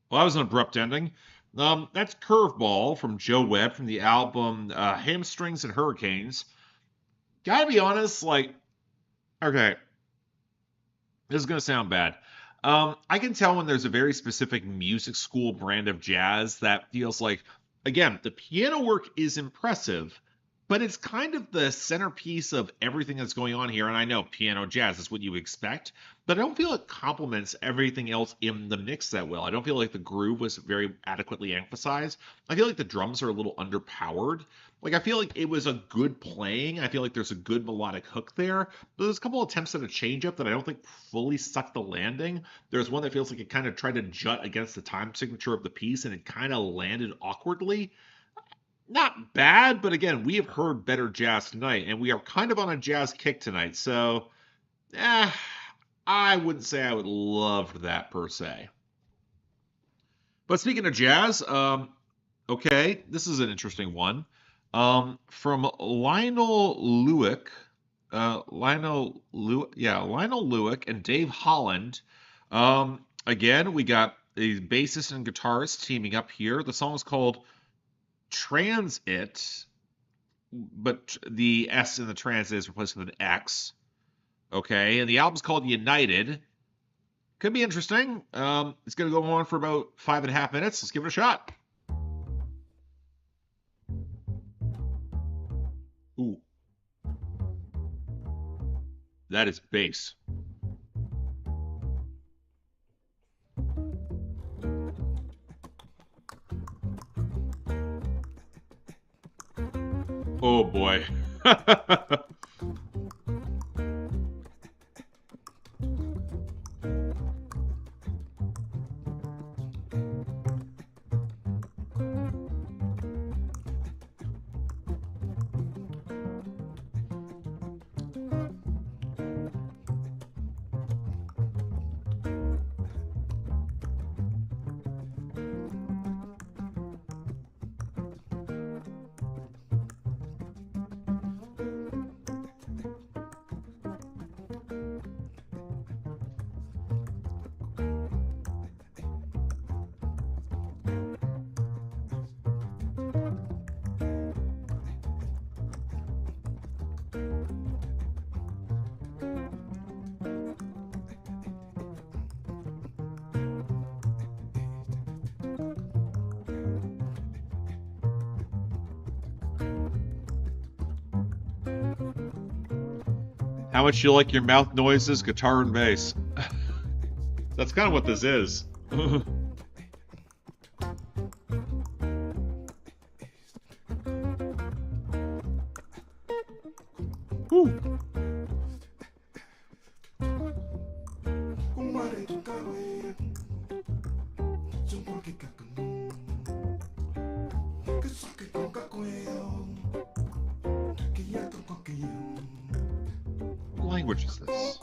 A: Well, that was an abrupt ending. That's Curveball from Joe Webb from the album Hamstrings and Hurricanes. Gotta be honest, like, okay, this is gonna sound bad. I can tell when there's a very specific music school brand of jazz that feels like, again, the piano work is impressive, but it's kind of the centerpiece of everything that's going on here. And I know piano jazz is what you expect, but I don't feel it complements everything else in the mix that well. I don't feel like the groove was very adequately emphasized. I feel like the drums are a little underpowered. Like, I feel like it was a good playing. I feel like there's a good melodic hook there. But there's a couple attempts at a change up that I don't think fully stuck the landing. There's one that feels like it kind of tried to jut against the time signature of the piece and it kind of landed awkwardly. Not bad, but again, we have heard better jazz tonight, and we are kind of on a jazz kick tonight. So, I wouldn't say I would love that per se. But speaking of jazz, okay, this is an interesting one. From Lionel Loueke, Lionel Loueke and Dave Holland. Again, we got a bassist and guitarist teaming up here. The song is called Transit, but the S in the transit is replaced with an X. Okay, and the album's called United. Could be interesting. It's going to go on for about 5.5 minutes. Let's give it a shot. Ooh. That is bass. Oh boy. How much you like your mouth noises, guitar and bass. That's kind of what this is. Whew. What language is this?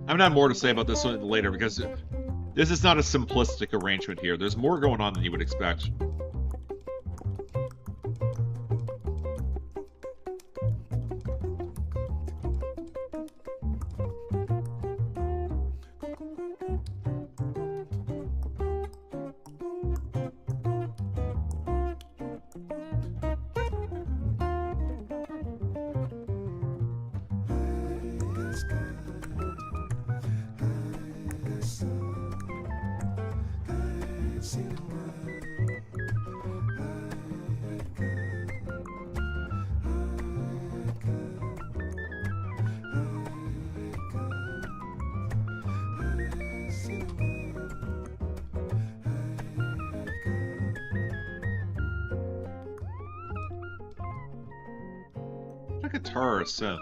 A: I'm gonna have more to say about this one later because this is not a simplistic arrangement here. There's more going on than you would expect. A guitar or a synth?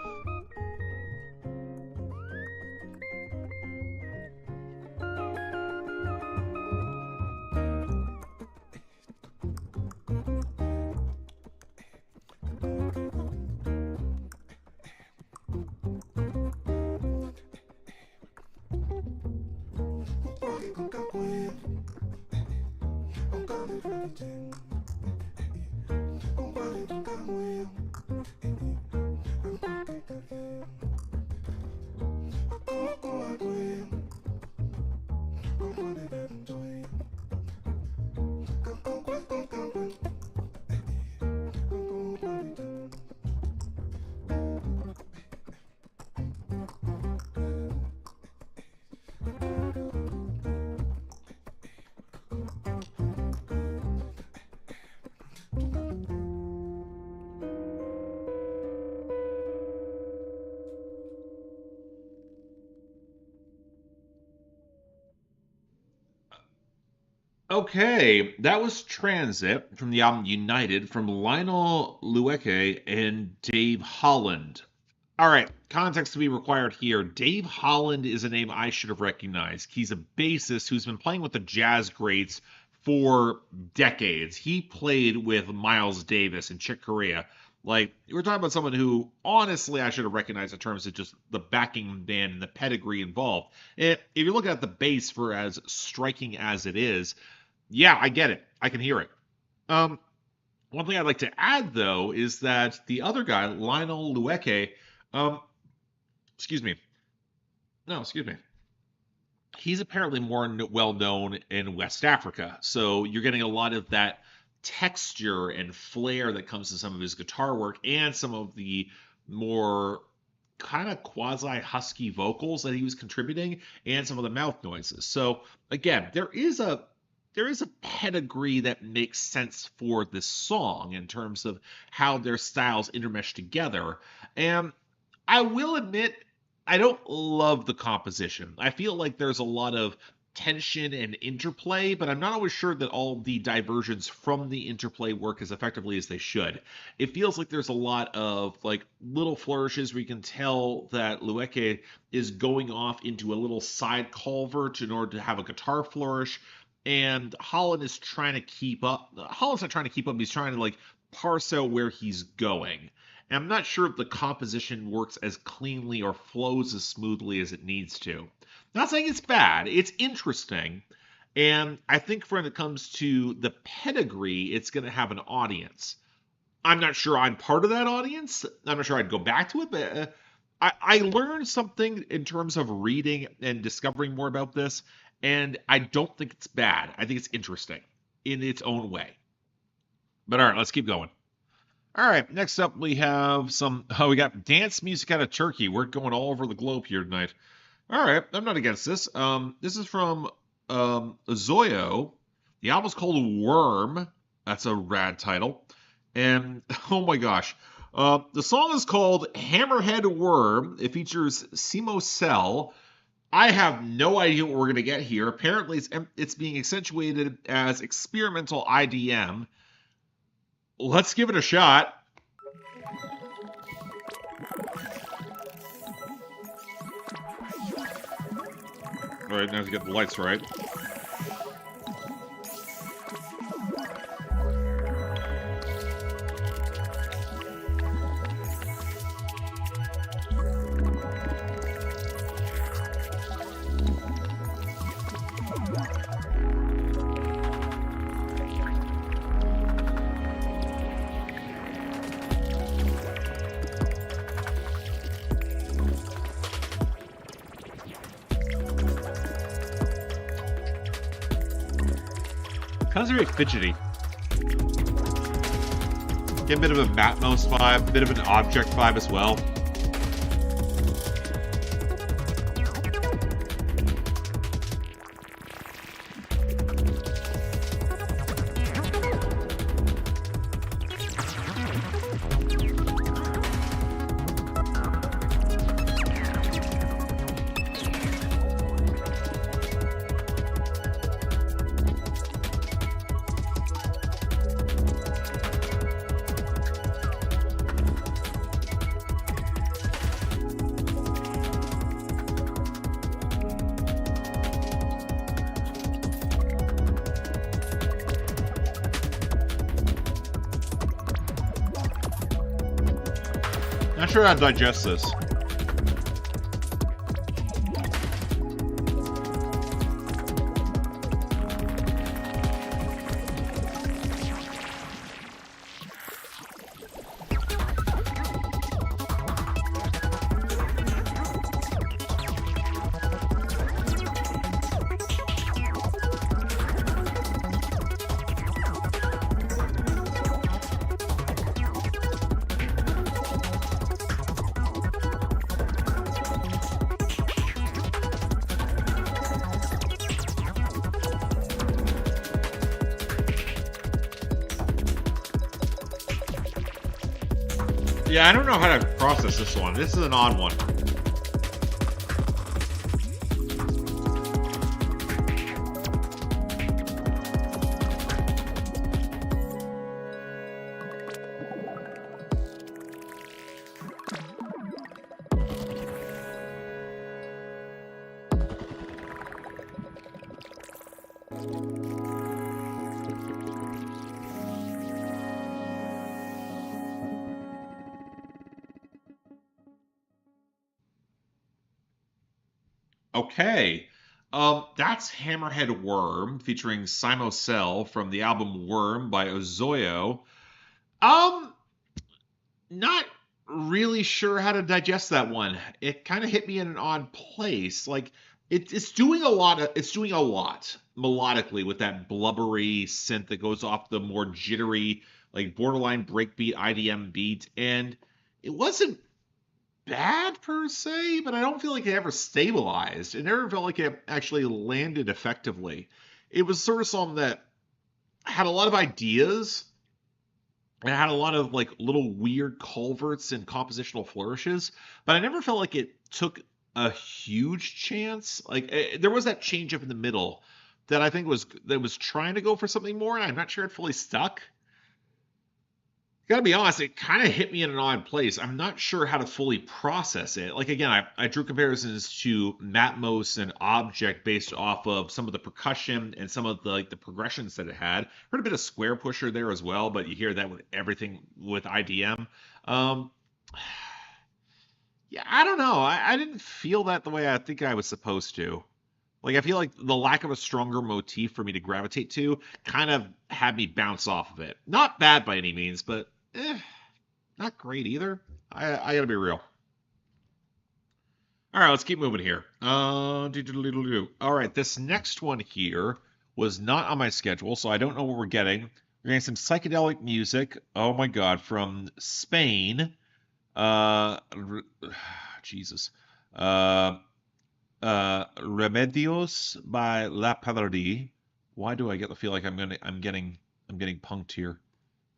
A: Okay, that was Transit from the album United from Lionel, Loueke, and Dave Holland. All right, context to be required here. Dave Holland is a name I should have recognized. He's a bassist who's been playing with the jazz greats for decades. He played with Miles Davis and Chick Corea. Like, we're talking about someone who, honestly, I should have recognized in terms of just the backing band and the pedigree involved. If you look at the bass for as striking as it is, yeah, I get it. I can hear it. One thing I'd like to add, though, is that the other guy, Lionel Loueke, excuse me. No, excuse me. He's apparently more well known in West Africa. So you're getting a lot of that texture and flair that comes to some of his guitar work and some of the more kind of quasi husky vocals that he was contributing and some of the mouth noises. So again, there is a pedigree that makes sense for this song in terms of how their styles intermesh together. And I will admit, I don't love the composition. I feel like there's a lot of tension and interplay, but I'm not always sure that all the diversions from the interplay work as effectively as they should. It feels like there's a lot of like little flourishes where you can tell that Loueke is going off into a little side culvert in order to have a guitar flourish, and Holland is trying to keep up. Holland's not trying to keep up, he's trying to like parse out where he's going. And I'm not sure if the composition works as cleanly or flows as smoothly as it needs to. Not saying it's bad, it's interesting. And I think when it comes to the pedigree, it's going to have an audience. I'm not sure I'm part of that audience. I'm not sure I'd go back to it, but I learned something in terms of reading and discovering more about this. And I don't think it's bad. I think it's interesting in its own way. But all right, let's keep going. All right, next up we have we got dance music out of Turkey. We're going all over the globe here tonight. All right, I'm not against this. This is from Zoyo. The album's called Worm. That's a rad title. And oh my gosh. The song is called Hammerhead Worm. It features Simo Cell. I have no idea what we're going to get here. Apparently, it's being accentuated as experimental IDM. Let's give it a shot. All right, now to get the lights right. Sounds very fidgety. Get a bit of a Matmos vibe, a bit of an object vibe as well. Not sure how to digest this. Yeah, I don't know how to process this one. This is an odd one. Okay. That's Hammerhead Worm featuring Simo Cell from the album Worm by Ozoyo. Not really sure how to digest that one. It kind of hit me in an odd place. Like, It's doing a lot. It's doing a lot melodically with that blubbery synth that goes off the more jittery, like borderline breakbeat IDM beat, and it wasn't bad per se, but I don't feel like it ever stabilized. It never felt like it actually landed effectively. It was sort of something that had a lot of ideas. And it had a lot of like little weird culverts and compositional flourishes, but I never felt like it took a huge chance. Like there was that change up in the middle that I think was trying to go for something more, and I'm not sure it fully stuck. Gotta be honest, it kind of hit me in an odd place. I'm not sure how to fully process it. Like again, I drew comparisons to Matmos and Object based off of some of the percussion and some of the like the progressions that it had. Heard a bit of Square Pusher there as well, but you hear that with everything with IDM. Yeah, I don't know. I didn't feel that the way I think I was supposed to. Like I feel like the lack of a stronger motif for me to gravitate to kind of had me bounce off of it. Not bad by any means, but not great either. I gotta be real. All right, let's keep moving here. All right, this next one here was not on my schedule, so I don't know what we're getting. We're getting some psychedelic music. Oh my god, from Spain. Jesus. Remedios by La Paladie. Why do I get the feel like I'm getting punked here?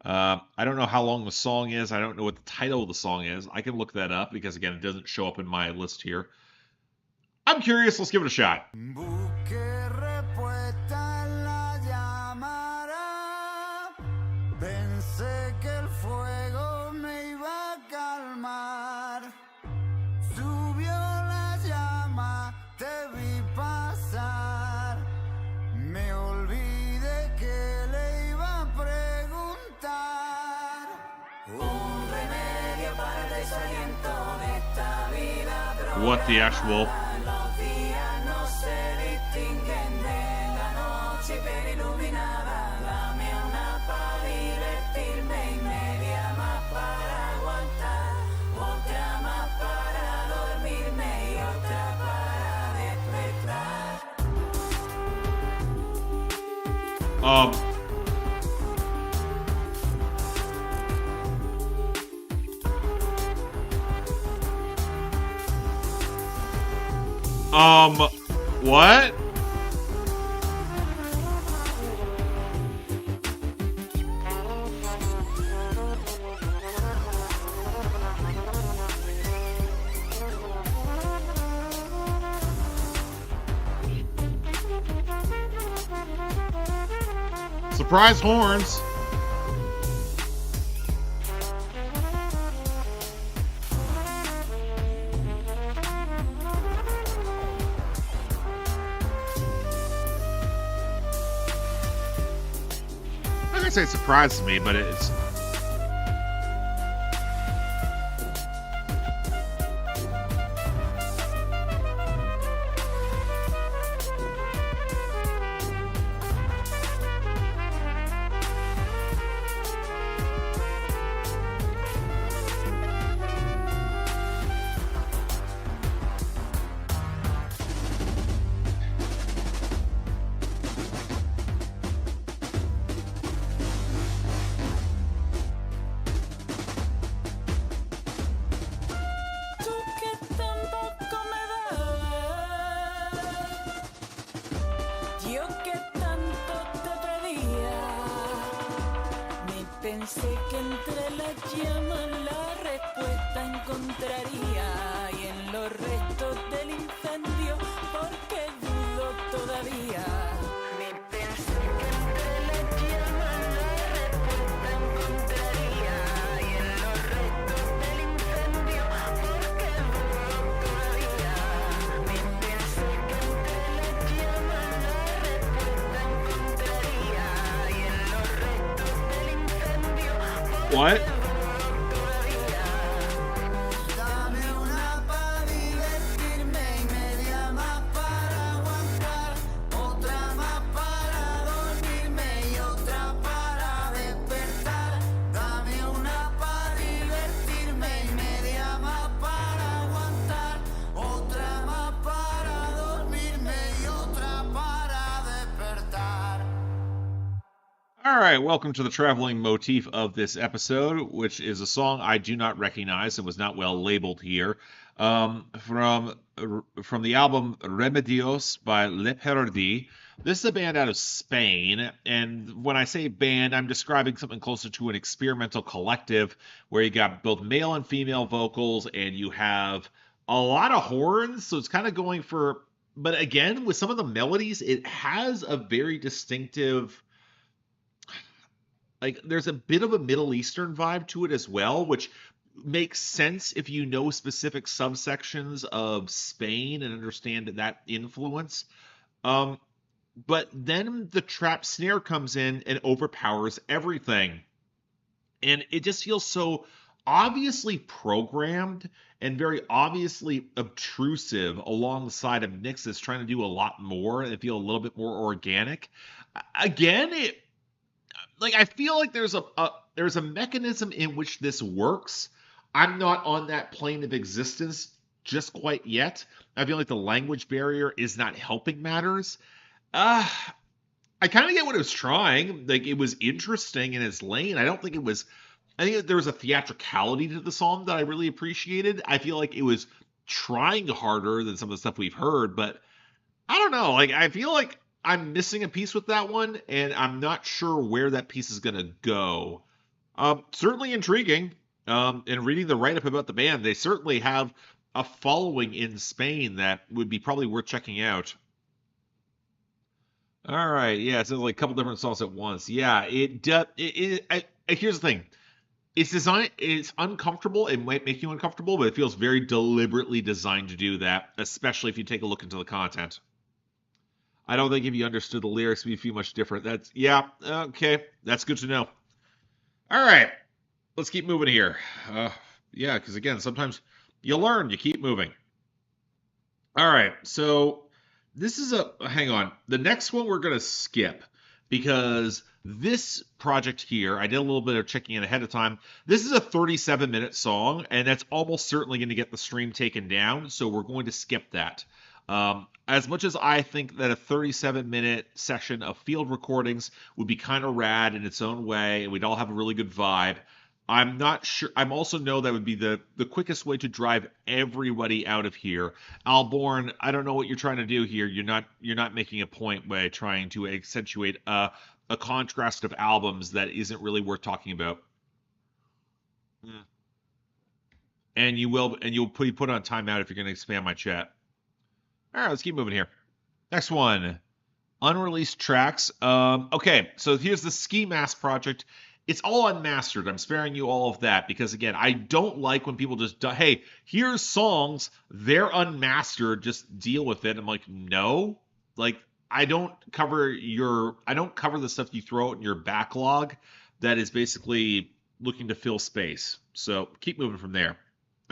A: I don't know how long the song is. I don't know what the title of the song is. I can look that up because again, it doesn't show up in my list here. I'm curious. Let's give it a shot. What the actual... What? Surprise horns. I say it surprises me, but it's...
E: Pensé que entre las llamas la respuesta encontraría y en los restos del incendio, porque dudo todavía. Pensé que entre las llamas la respuesta encontraría y en los restos del incendio, porque dudo todavía. Pensé que entre las llamas la respuesta encontraría y en los restos del incendio.
A: What? All right, welcome to the traveling motif of this episode, which is a song I do not recognize and was not well labeled here. From the album Remedios by Le Perdi. This is a band out of Spain, and when I say band, I'm describing something closer to an experimental collective where you got both male and female vocals, and you have a lot of horns, so it's kind of going for. But again, with some of the melodies, it has a very distinctive. Like, there's a bit of a Middle Eastern vibe to it as well, which makes sense if you know specific subsections of Spain and understand that influence. But then the trap snare comes in and overpowers everything. And it just feels so obviously programmed and very obviously obtrusive alongside of Nyx that's trying to do a lot more and feel a little bit more organic. Again, I feel like there's a mechanism in which this works. I'm not on that plane of existence just quite yet. I feel like the language barrier is not helping matters. I kind of get what it was trying. Like, it was interesting in its lane. I think there was a theatricality to the song that I really appreciated. I feel like it was trying harder than some of the stuff we've heard, but I don't know. Like, I feel like I'm missing a piece with that one, and I'm not sure where that piece is going to go. Certainly intriguing. And reading the write-up about the band, they certainly have a following in Spain that would be probably worth checking out. All right, yeah, it's like a couple different songs at once. Yeah, here's the thing. It's uncomfortable. It might make you uncomfortable, but it feels very deliberately designed to do that, especially if you take a look into the content. I don't think if you understood the lyrics, it'd be too much different. Okay. That's good to know. All right. Let's keep moving here. Yeah, because again, sometimes you learn, you keep moving. All right. So this is hang on. The next one we're going to skip because this project here, I did a little bit of checking in ahead of time. This is a 37-minute song, and that's almost certainly going to get the stream taken down. So we're going to skip that. As much as I think that a 37-minute session of field recordings would be kind of rad in its own way, and we'd all have a really good vibe, I'm not sure. I'm also know that would be the quickest way to drive everybody out of here. Alborn, I don't know what you're trying to do here. You're not making a point by trying to accentuate a contrast of albums that isn't really worth talking about. And you'll be put on timeout if you're going to spam my chat. All right, let's keep moving here. Next one, unreleased tracks. Okay, so here's the Ski Mask project. It's all unmastered. I'm sparing you all of that because, again, I don't like when people just, hey, here's songs, they're unmastered, just deal with it. I'm like, no. Like, I don't cover the stuff you throw out in your backlog that is basically looking to fill space. So keep moving from there.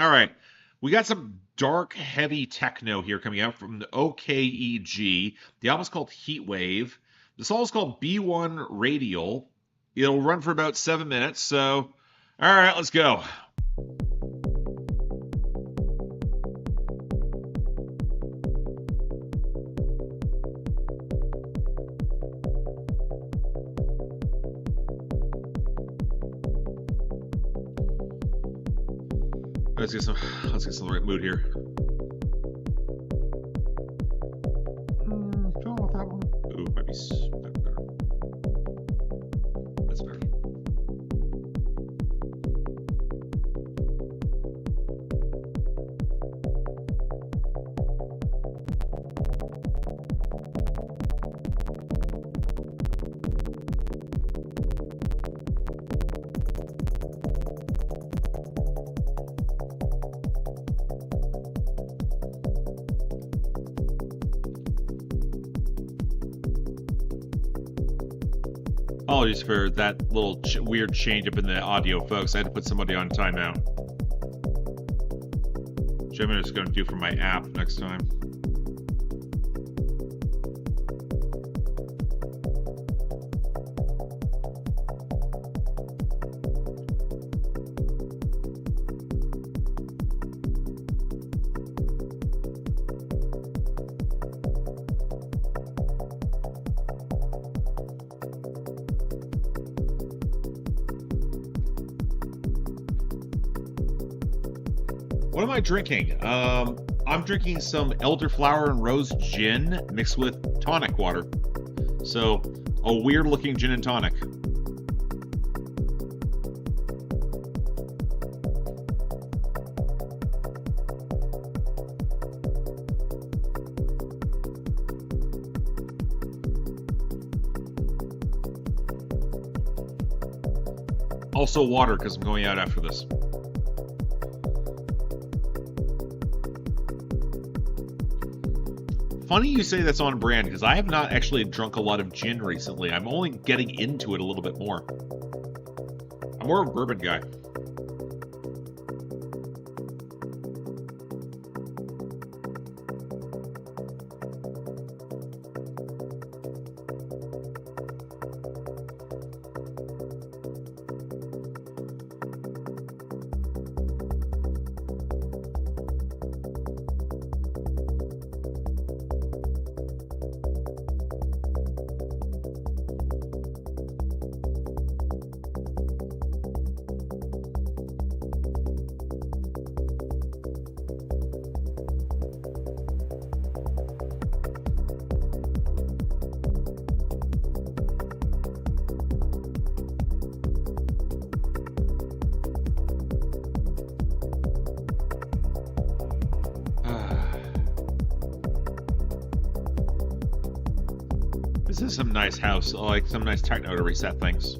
A: All right. We got some dark, heavy techno here coming out from the OKEG. The album's called Heatwave. The song's called B1 Radial. It'll run for about 7 minutes, so all right, let's go. Let's get some right mood here. Don't want that one. Ooh, might be better. That's better. Apologies for that little weird change up in the audio, folks. I had to put somebody on timeout. Which I'm just going to do for my app next time. What am I drinking? I'm drinking some elderflower and rose gin mixed with tonic water. So, a weird-looking gin and tonic. Also water, because I'm going out after this. Funny you say that's on brand, because I have not actually drunk a lot of gin recently. I'm only getting into it a little bit more. I'm more of a bourbon guy. This is some nice house, like some nice techno to reset things.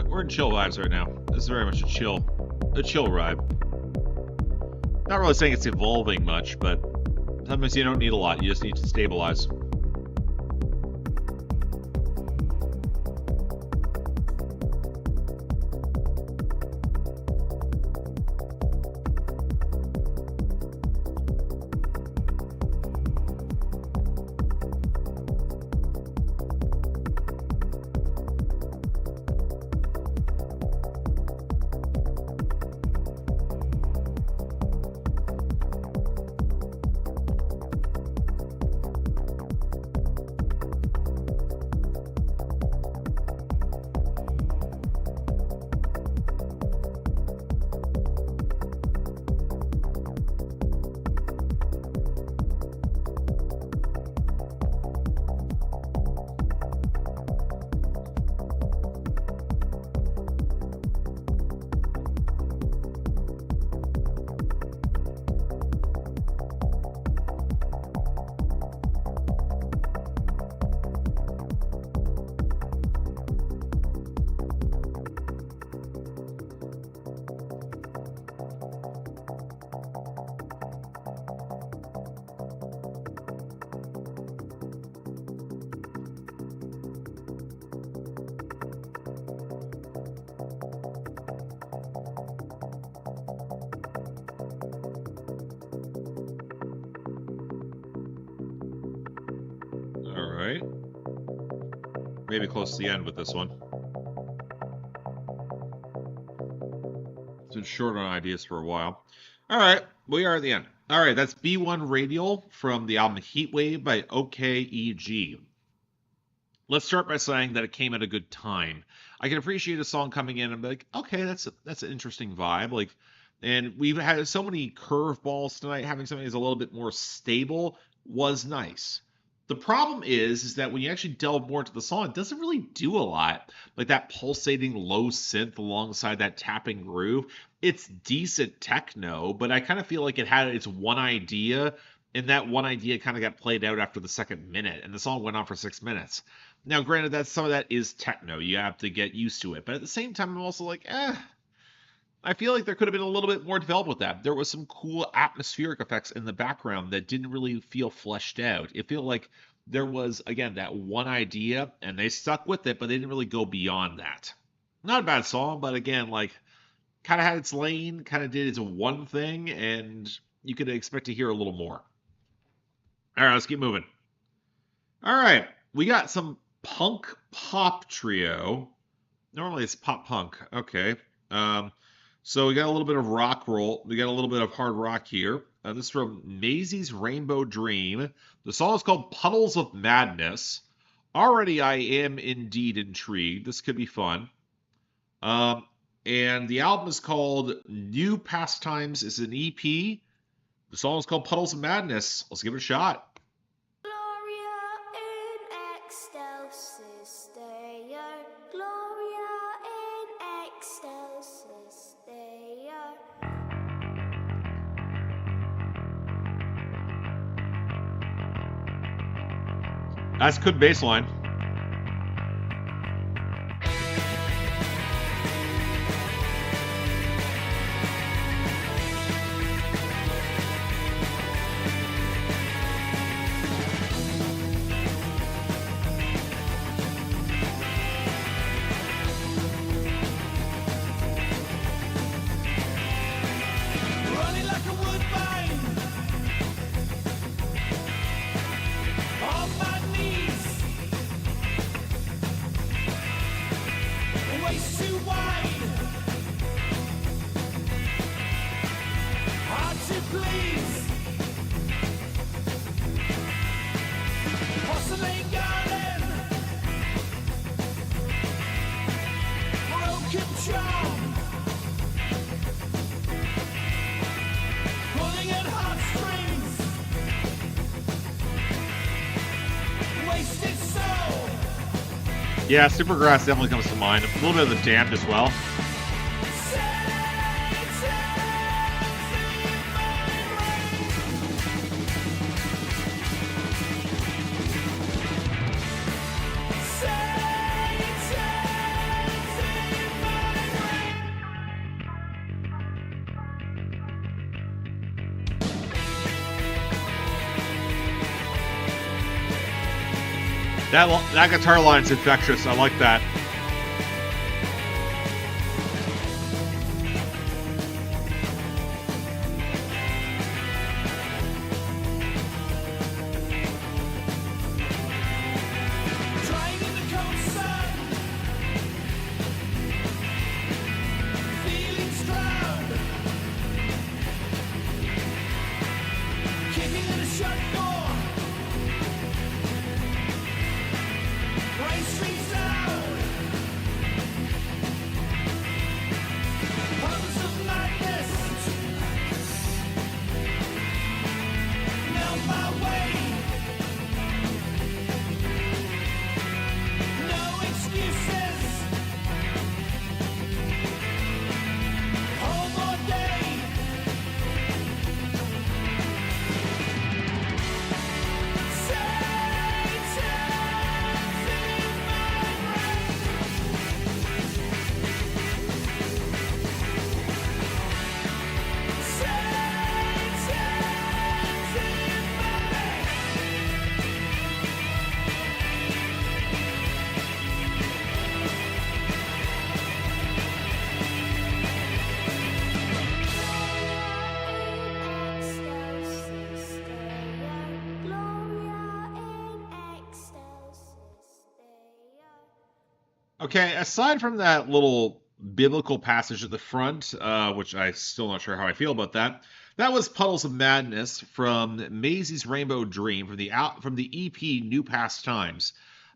A: We're in chill vibes right now. This is very much a chill vibe. Not really saying it's evolving much, but sometimes you don't need a lot. You just need to stabilize. Maybe close to the end with this one. Been short on ideas for a while. All right, we are at the end. All right, that's B1 Radial from the album Heatwave by OKEG. Let's start by saying that it came at a good time. I can appreciate a song coming in and be like, okay, that's an interesting vibe. Like, and we've had so many curveballs tonight. Having something that's a little bit more stable was nice. The problem is that when you actually delve more into the song, it doesn't really do a lot. Like that pulsating low synth alongside that tapping groove. It's decent techno, but I kind of feel like it had its one idea, and that one idea kind of got played out after the second minute, and the song went on for 6 minutes. Now, granted, that some of that is techno. You have to get used to it. But at the same time, I'm also like, I feel like there could have been a little bit more developed with that. There was some cool atmospheric effects in the background that didn't really feel fleshed out. It felt like there was, again, that one idea, and they stuck with it, but they didn't really go beyond that. Not a bad song, but again, like, kind of had its lane, kind of did its one thing, and you could expect to hear a little more. All right, let's keep moving. All right, we got some punk pop trio. Normally it's pop punk. Okay. So we got a little bit of rock roll. We got a little bit of hard rock here. This is from Maisy's Rainbow Dream. The song is called Puddles of Madness. Already I am indeed intrigued. This could be fun. And the album is called New Pastimes. It's an EP. The song is called Puddles of Madness. Let's give it a shot.
B: Gloria in excelsis Deo, Gloria in excelsis Deo.
A: That's good bass line.
C: Running like a woodbine, on my knees, waist too wide, hard to please, porcelain garden, broken charm. Pulling at heartstrings, wasted soul.
A: Yeah, Supergrass definitely comes to mind. A little bit of the Damned as well. That guitar line's infectious. I like that.
C: Trying in the cold sun, feelings drowned, kicking in a shut door, brain streets loud, puddles of madness, melt my way. No excuses. Home all day. Satan's in my brain. Satan's in my brain.
A: Okay, aside from that little biblical passage at the front, which I still not sure how I feel about that. That was Puddles of Madness from Maisy's Rainbow Dream from the EP New Pastimes.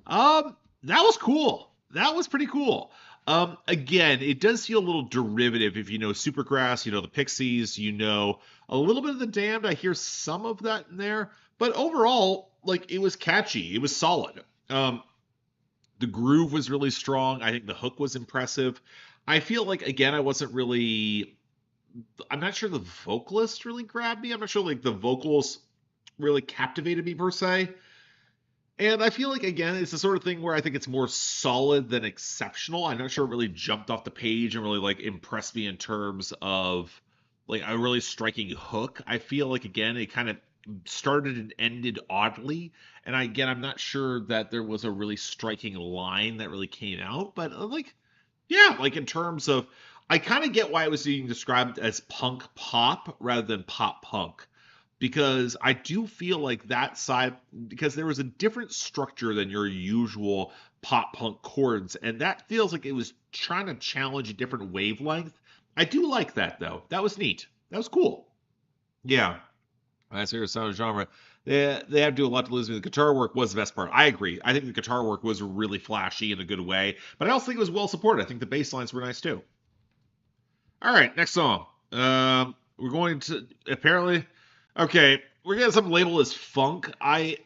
A: That was cool. That was pretty cool. Again, it does feel a little derivative if you know Supergrass, you know the Pixies, you know a little bit of the Damned. I hear some of that in there, but overall, like, it was catchy. It was solid. The groove was really strong. I think the hook was impressive. I feel like, again, I'm not sure the vocalist really grabbed me. I'm not sure, like, the vocals really captivated me per se. And I feel like, again, it's the sort of thing where I think it's more solid than exceptional. I'm not sure it really jumped off the page and really, like, impressed me in terms of, like, a really striking hook. I feel like, again, it kind of started and ended oddly. And I'm not sure that there was a really striking line that really came out. But, like, yeah, like, in terms of, I kind of get why it was being described as punk pop rather than pop punk. Because I do feel like that side, because there was a different structure than your usual pop punk chords, and that feels like it was trying to challenge a different wavelength. I do like that, though. That was neat. That was cool. Yeah. That's your sound genre. They have to do a lot to lose me. The guitar work was the best part. I agree. I think the guitar work was really flashy in a good way, but I also think it was well supported. I think the bass lines were nice, too. All right, next song. We're going to, apparently... Okay, we're getting something labeled as funk. We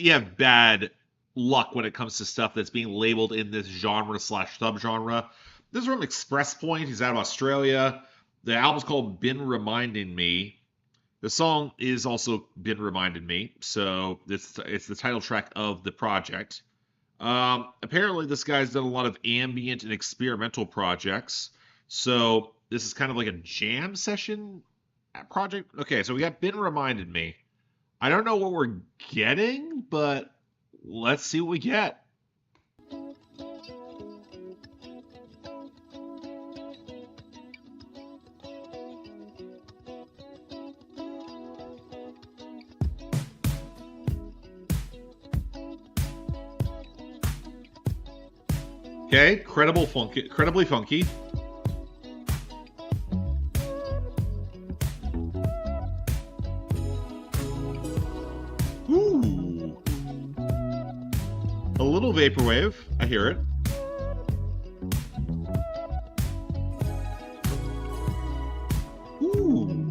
A: have bad luck when it comes to stuff that's being labeled in this genre / subgenre. This is from Express Point. He's out of Australia. The album's called Been Reminding Me. The song is also Been Reminding Me, so it's the title track of the project. Apparently, this guy's done a lot of ambient and experimental projects, so this is kind of like a jam session project. Okay, so we got Been Reminded Me. I don't know what we're getting, but let's see what we get. Okay, incredibly funky. Ooh. A little vaporwave. I hear it. Ooh.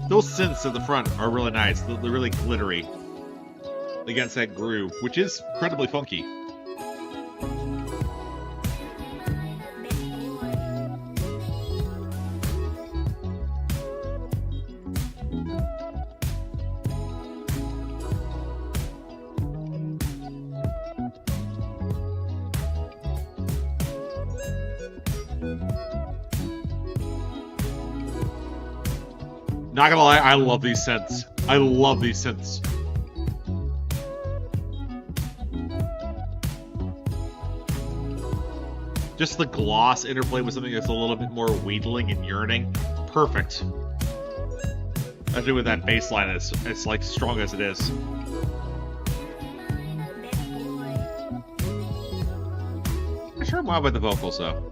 A: Those synths at the front are really nice. They're really glittery against that groove, which is incredibly funky. Not gonna lie, I love these synths. I love these synths. Just the gloss interplay with something that's a little bit more wheedling and yearning. Perfect. Especially with that bass line, it's like strong as it is. I'm sure I'm wild by the vocals though.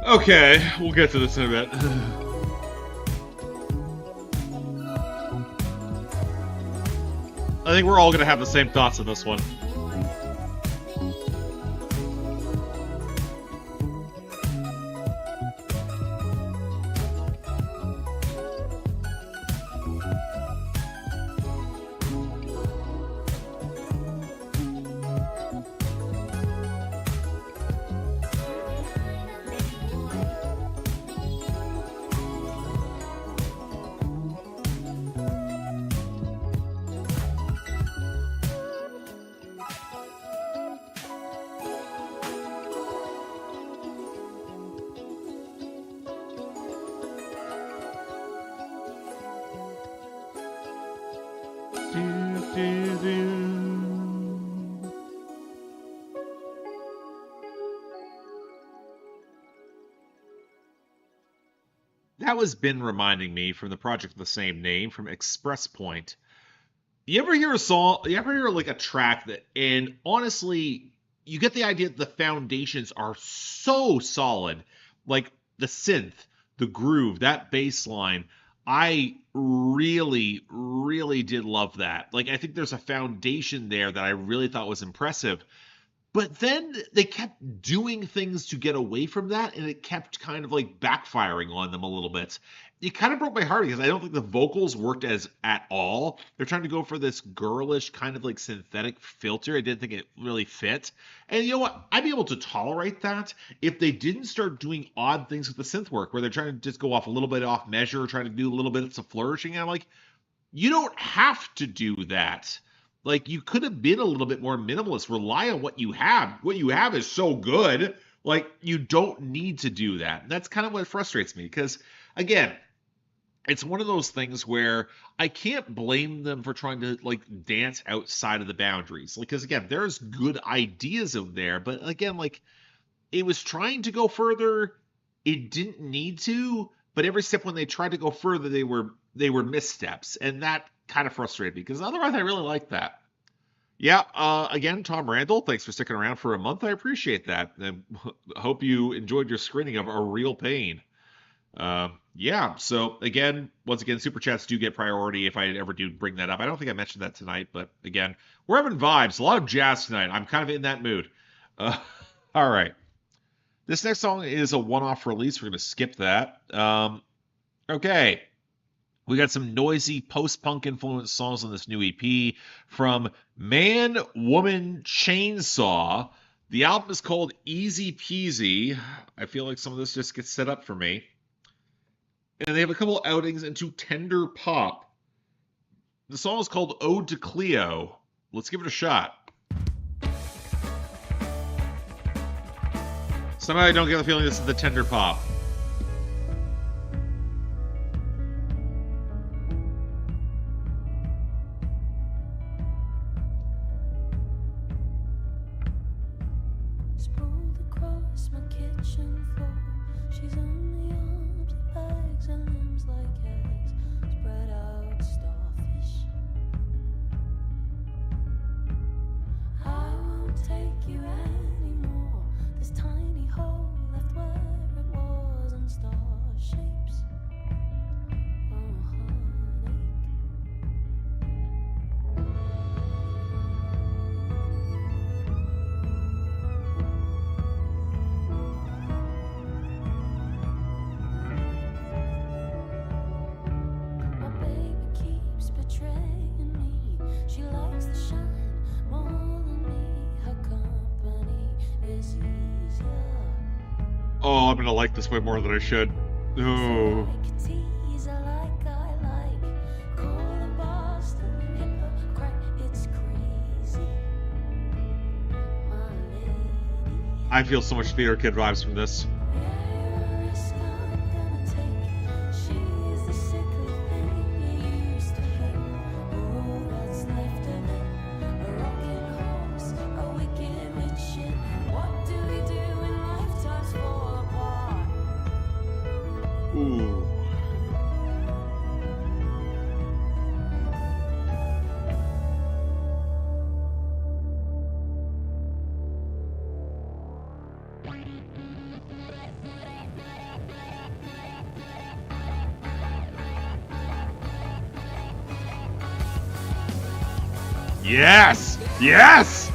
A: Okay, we'll get to this in a bit. I think we're all gonna have the same thoughts on this one. That was Ben reminding me from the project of the same name from Express Point. You ever hear a song? You ever hear like a track that, and honestly, you get the idea that the foundations are so solid, like the synth, the groove, that bass line. I really, really did love that. Like, I think there's a foundation there that I really thought was impressive. But then they kept doing things to get away from that, and it kept kind of like backfiring on them a little bit. It kind of broke my heart because I don't think the vocals worked as at all. They're trying to go for this girlish kind of like synthetic filter. I didn't think it really fit. And you know what? I'd be able to tolerate that if they didn't start doing odd things with the synth work, where they're trying to just go off a little bit off measure, trying to do a little bit of flourishing. And I'm like, you don't have to do that. Like, you could have been a little bit more minimalist. Rely on what you have. What you have is so good. Like, you don't need to do that. And that's kind of what frustrates me because, again, it's one of those things where I can't blame them for trying to, like, dance outside of the boundaries. Like, because, again, there's good ideas out there. But, again, like, it was trying to go further. It didn't need to. But every step when they tried to go further, they were missteps. And that kind of frustrated me because otherwise I really like that. Yeah, again, Tom Randall, thanks for sticking around for a month. I appreciate that. And hope you enjoyed your screening of A Real Pain. Yeah, so again, once again, Super Chats do get priority if I ever do bring that up. I don't think I mentioned that tonight, but again, we're having vibes. A lot of jazz tonight. I'm kind of in that mood. All right. This next song is a one-off release. We're going to skip that. Okay. We got some noisy post-punk influenced songs on this new EP from Man, Woman, Chainsaw. The album is called Easy Peasy. I feel like some of this just gets set up for me. And they have a couple outings into Tender Pop. The song is called Ode to Cleo. Let's give it a shot. Somehow I don't get the feeling this is the Tender Pop.
E: Sprawled across my kitchen floor, she's only arms and legs and limbs like eggs, spread out starfish. I won't take you anymore. This tiny hole left where it was, and star shapes. Oh, heartache. My baby keeps betraying me. She likes the shine more than me. Her company is easier.
A: Oh, I'm going to like this way more than I should. Oh.
E: Like a teaser, like I like. Call a Boston hypocrite, it's crazy. My lady,
A: I feel so much Theater Kid vibes from this.
E: you're a risk I'm gonna take. She's the sickly thing you used to hate. All that's left of it, a rocking horse, a wicked witch shit. What do we do when lifetimes fall apart?
A: Ooh. Yes! Yes!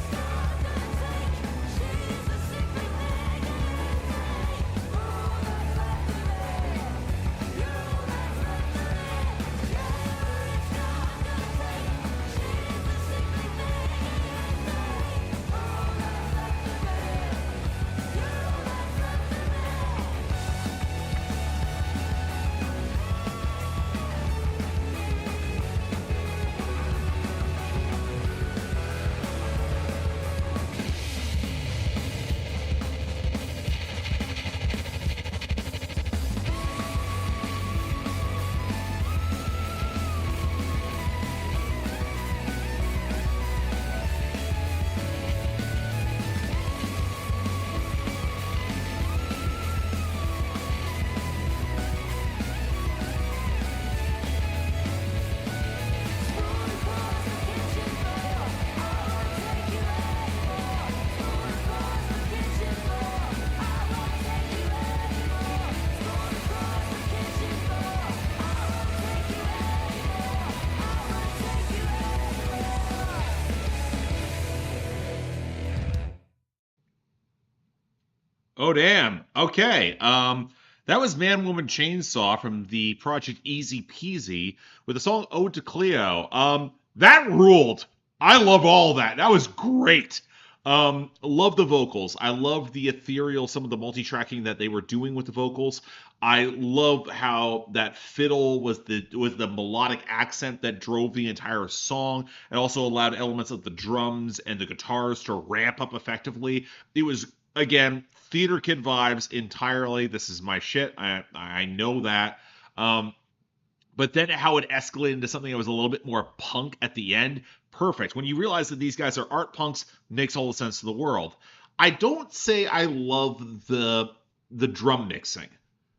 A: Oh damn. Okay. That was Man Woman Chainsaw from the project Easy Peasy with the song Ode to Cleo. That ruled. I love all that. That was great. Love the vocals. I love the ethereal, some of the multi-tracking that they were doing with the vocals. I love how that fiddle was the melodic accent that drove the entire song. It also allowed elements of the drums and the guitars to ramp up effectively. It was, again, theater kid vibes entirely. This is my shit. I know that. But then how it escalated into something that was a little bit more punk at the end, perfect. When you realize that these guys are art punks, makes all the sense in the world. I don't say I love the drum mixing.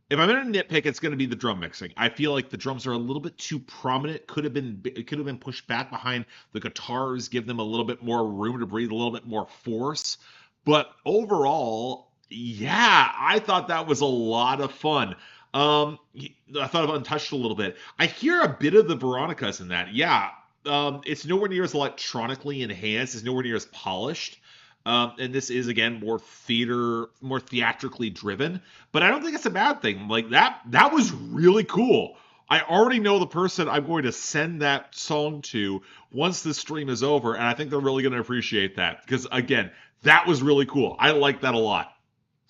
A: If I'm going to nitpick, it's going to be the drum mixing. I feel like the drums are a little bit too prominent. It could have been pushed back behind the guitars, give them a little bit more room to breathe, a little bit more force. But overall, yeah, I thought that was a lot of fun. I thought of Untouched a little bit. I hear a bit of the Veronicas in that. Yeah, it's nowhere near as electronically enhanced. It's nowhere near as polished. And this is, again, more theatrically driven. But I don't think it's a bad thing. Like, that was really cool. I already know the person I'm going to send that song to once this stream is over, and I think they're really going to appreciate that. Because, again, that was really cool. I like that a lot.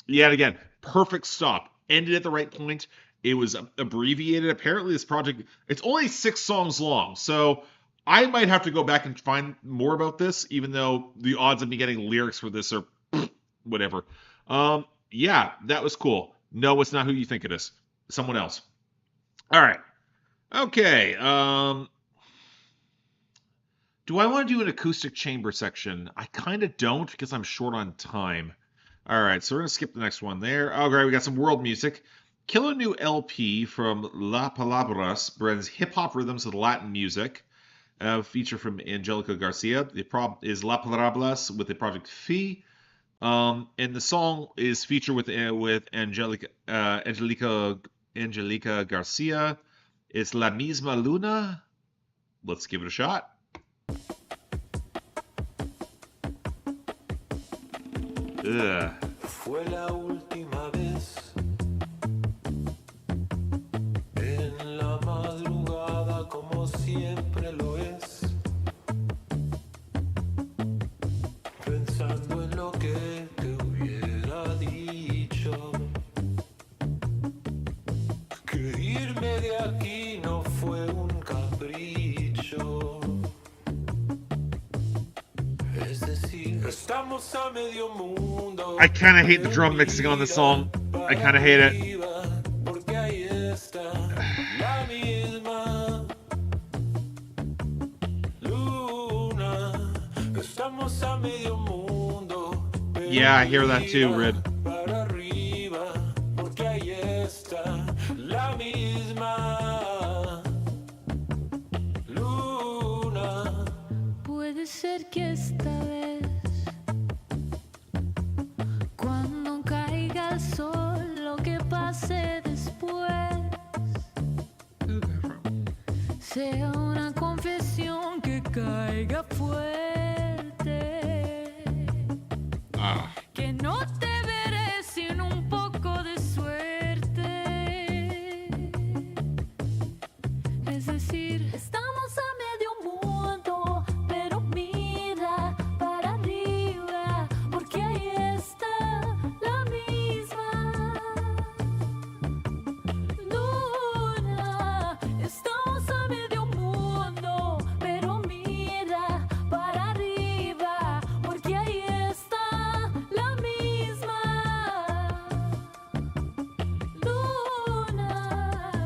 A: Yet again, perfect stop. Ended at the right point. It was abbreviated. Apparently, this project, it's only 6 songs long. So I might have to go back and find more about this, even though the odds of me getting lyrics for this are whatever. Yeah, that was cool. No, it's not who you think it is. Someone else. All right. Okay. Do I want to do an acoustic chamber section? I kind of don't because I'm short on time. All right, so we're going to skip the next one there. Oh, great, we got some world music. Kill a New LP from PaLabas blends hip-hop rhythms with Latin music. Feature from Angelica Garcia. The prop is PaLabas with the project Fee. And the song is featured with Angelica Garcia. It's La Misma Luna. Let's give it a shot. Ugh.
F: Fue la última vez en la madrugada como siempre lo es, pensando en lo que te hubiera dicho, que irme de aquí no fue un capricho. Es decir, estamos a medio mundo.
A: I kind of hate the drum mixing on this song. I kind of hate it.
F: Porque ahí está la misma luna. Estamos a medio mundo.
A: Yeah, I hear that too, Rid.
F: Para arriba, porque ahí está la misma luna.
E: Puede ser que esta vez, cuando caiga el sol, lo que pase después sea una confesión que caiga fuego. que no te veré sin un poco de suerte. Es decir, estamos a medio mundo, pero mira para arriba, porque ahí está la misma luna. Estamos a medio mundo, pero mira para arriba, porque ahí está la misma luna.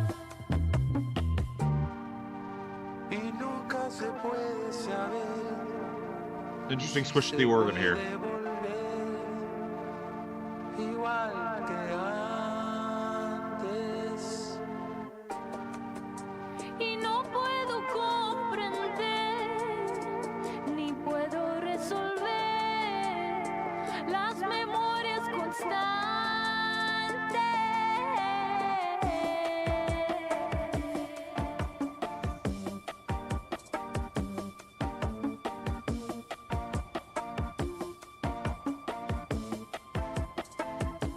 F: Y nunca se puede saber.
A: Interesting switch to the organ here.
F: Igual que antes.
E: Y no puedo comprender, ni puedo resolver las memorias constantes.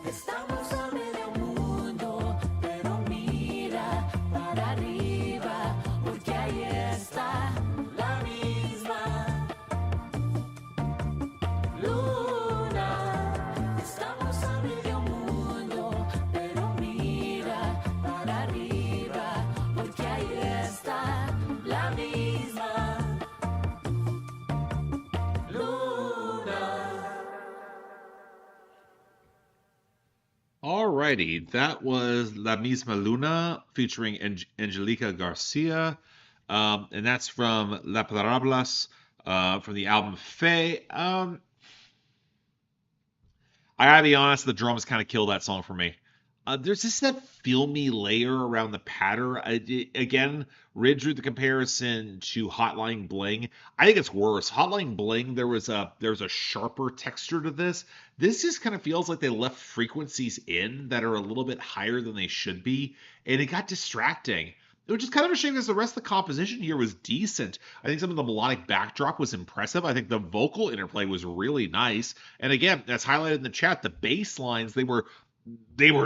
E: Estamos a medio mundo, pero mira para arriba, porque ahí está la misma luna. Estamos a medio mundo, pero mira para arriba, porque ahí está la misma luna.
A: Alrighty, that was La Misma Luna featuring Angelica Garcia, and that's from PaLabas, from the album Fe. I gotta be honest, the drums kind of kill that song for me. There's just that filmy layer around the patter. Again, Rid drew the comparison to Hotline Bling. I think it's worse. Hotline Bling, there was a sharper texture to this. This just kind of feels like they left frequencies in that are a little bit higher than they should be, and it got distracting. Which is kind of a shame because the rest of the composition here was decent. I think some of the melodic backdrop was impressive. I think the vocal interplay was really nice. And again, as highlighted in the chat, the bass lines, they were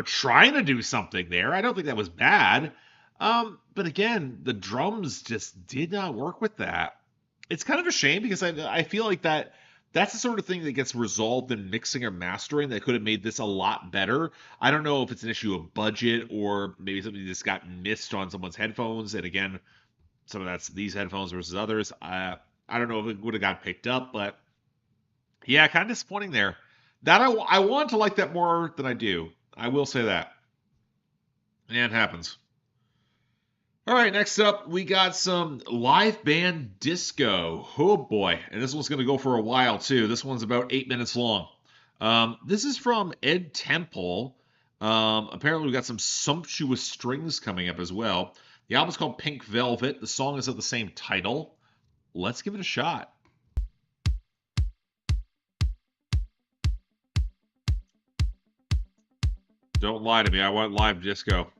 A: trying to do something there. I don't think that was bad. But again, the drums just did not work with that. It's kind of a shame because I feel like that's the sort of thing that gets resolved in mixing or mastering that could have made this a lot better. I don't know if it's an issue of budget or maybe something just got missed on someone's headphones. And again, some of that's these headphones versus others. I don't know if it would have got picked up, but yeah, kind of disappointing there. That I want to like that more than I do. I will say that. And it happens. All right, next up, we got some live band disco. Oh boy, and this one's going to go for a while too. This one's about 8 minutes long. This is from Ed Temple. Apparently, we got some sumptuous strings coming up as well. The album's called Pink Velvet. The song is of the same title. Let's give it a shot. Don't lie to me. I want live disco.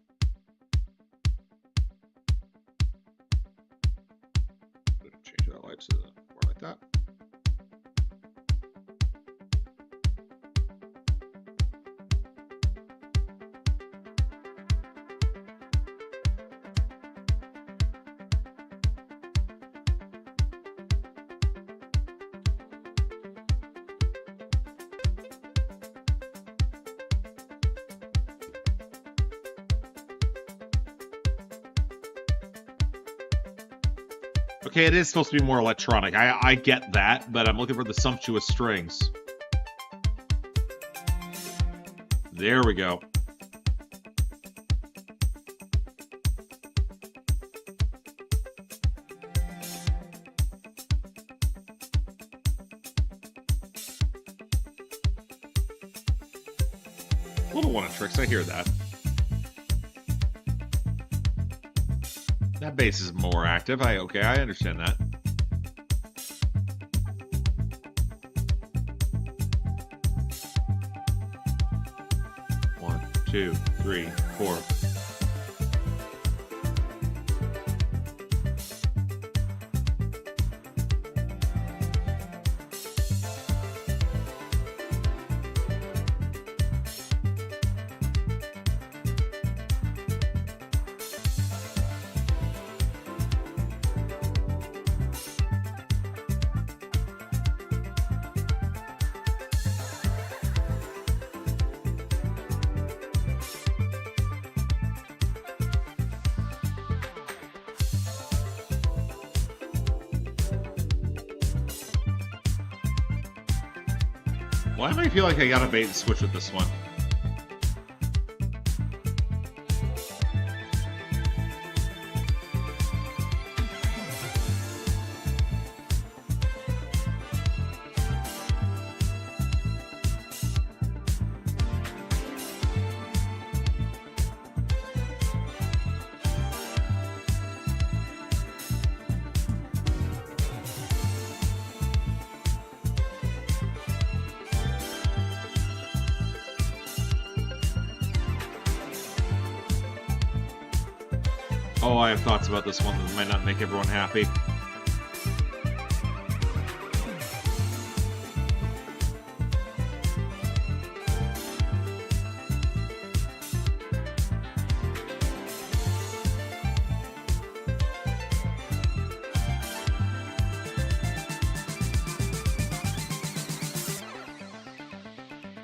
A: Change that light to more like that. Okay, it is supposed to be more electronic. I get that, but I'm looking for the sumptuous strings. There we go. Little one of tricks, I hear that. That bass is more active. I understand that. One, two, three, four. Why do I feel like I got a bait and switch with this one? Oh, I have thoughts about this one that might not make everyone happy.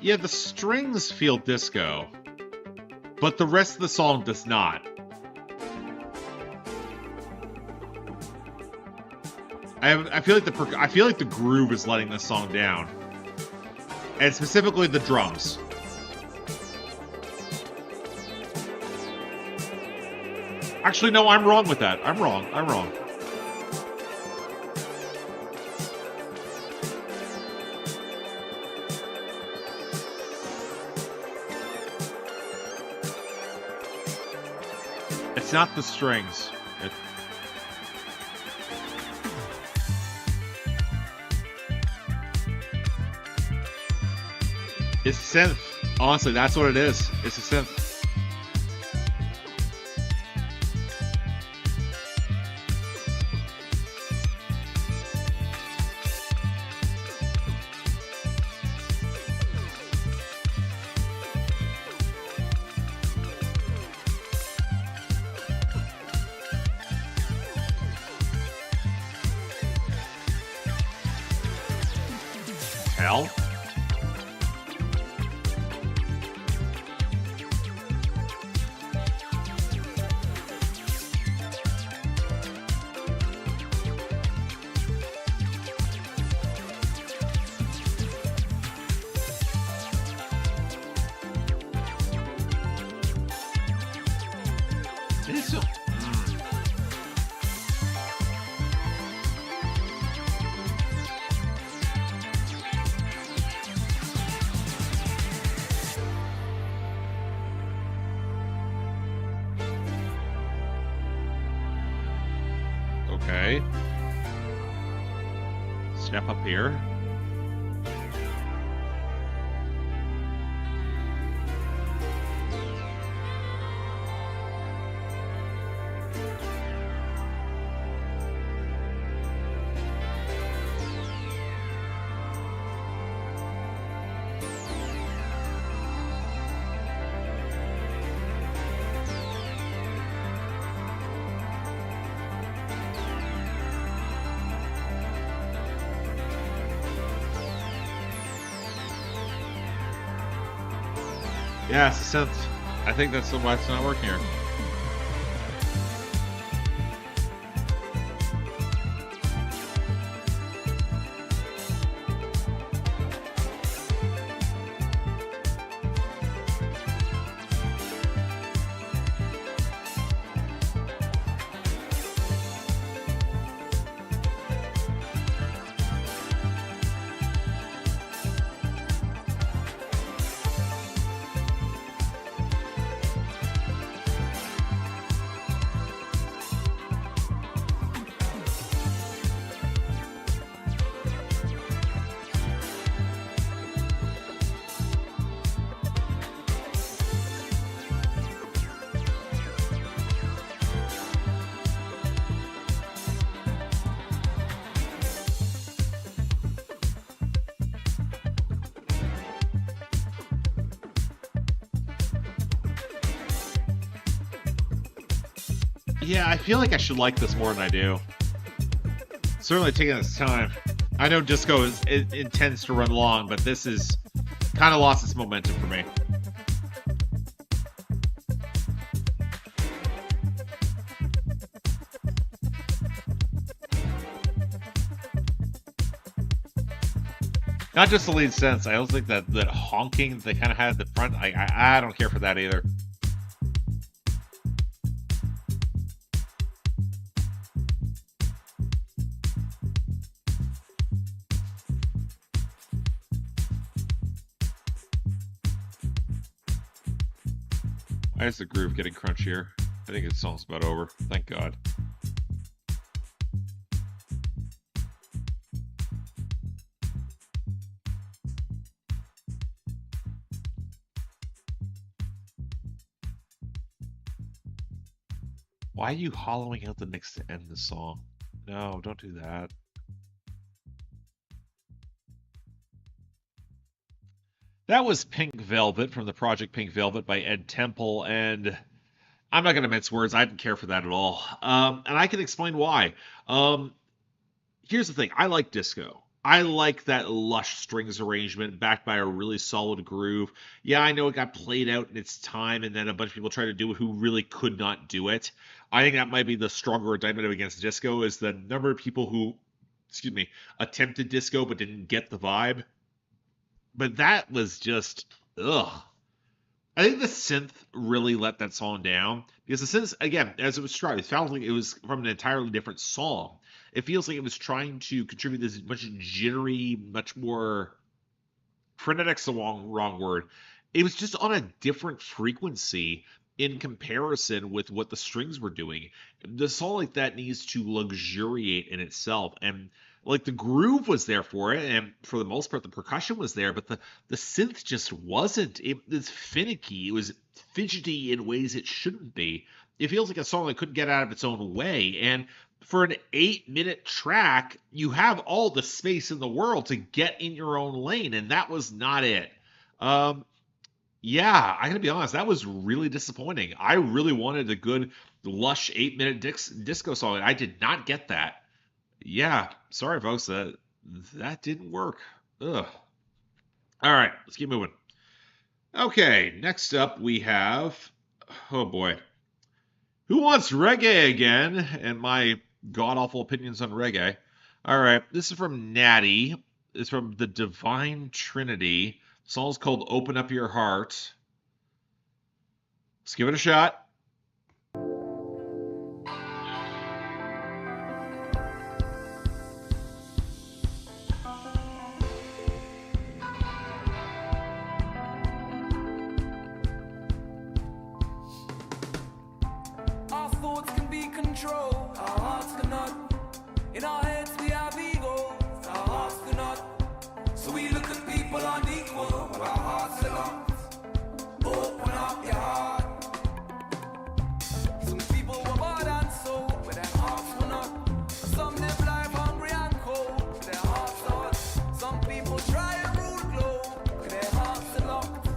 A: Yeah, the strings feel disco, but the rest of the song does not. I feel like the groove is letting this song down, and specifically the drums. Actually, no, I'm wrong with that. I'm wrong. It's not the strings. It's synth. Honestly, that's what it is. It's a synth. Hell? Okay. Step up here. Yeah, it's a synth. I think that's why it's not working here. Yeah, I feel like I should like this more than I do. Certainly taking its time. I know disco it tends to run long, but this is kind of lost its momentum for me. Not just the lead synths. I also think that honking they kind of had at the front. I don't care for that either. Why is the groove getting crunchier? I think the song's about over. Thank God. Why are you hollowing out the mix to end the song? No, don't do that. That was Pink Velvet from the project Pink Velvet by Ed Temple, and I'm not going to mince words. I didn't care for that at all. And I can explain why. Here's the thing. I like disco. I like that lush strings arrangement backed by a really solid groove. Yeah, I know it got played out in its time, and then a bunch of people tried to do it who really could not do it. I think that might be the stronger indictment against disco is the number of people who, attempted disco but didn't get the vibe. But that was just, ugh. I think the synth really let that song down because the synth, again, as it was described, it felt like it was from an entirely different song. It feels like it was trying to contribute this much jittery, much more frenetic's the wrong word. It was just on a different frequency in comparison with what the strings were doing. The song like that needs to luxuriate in itself, and like the groove was there for it, and for the most part the percussion was there, but the synth just wasn't. It was finicky. It was fidgety in ways it shouldn't be. It feels like a song that couldn't get out of its own way, and for an 8-minute track, you have all the space in the world to get in your own lane, and that was not it. Yeah, I gotta be honest, that was really disappointing. I really wanted a good, lush 8-minute disco song, and I did not get that. Yeah, sorry folks, that didn't work. Ugh. All right, let's keep moving. Okay, next up we have, oh boy, Who Wants Reggae Again? And my god-awful opinions on reggae. All right, this is from Natty. It's from the Divine Trinity. The song's called Open Up Your Heart. Let's give it a shot.
C: Our thoughts can be controlled, our hearts cannot. In our heads we have egos, our hearts do not. So we look at people unequal, but our hearts are locked. Open up your heart. Some people were bought and sold, but their hearts were not. Some live life hungry and cold, but their hearts are hot. Some people try and rule the globe, but their hearts are locked.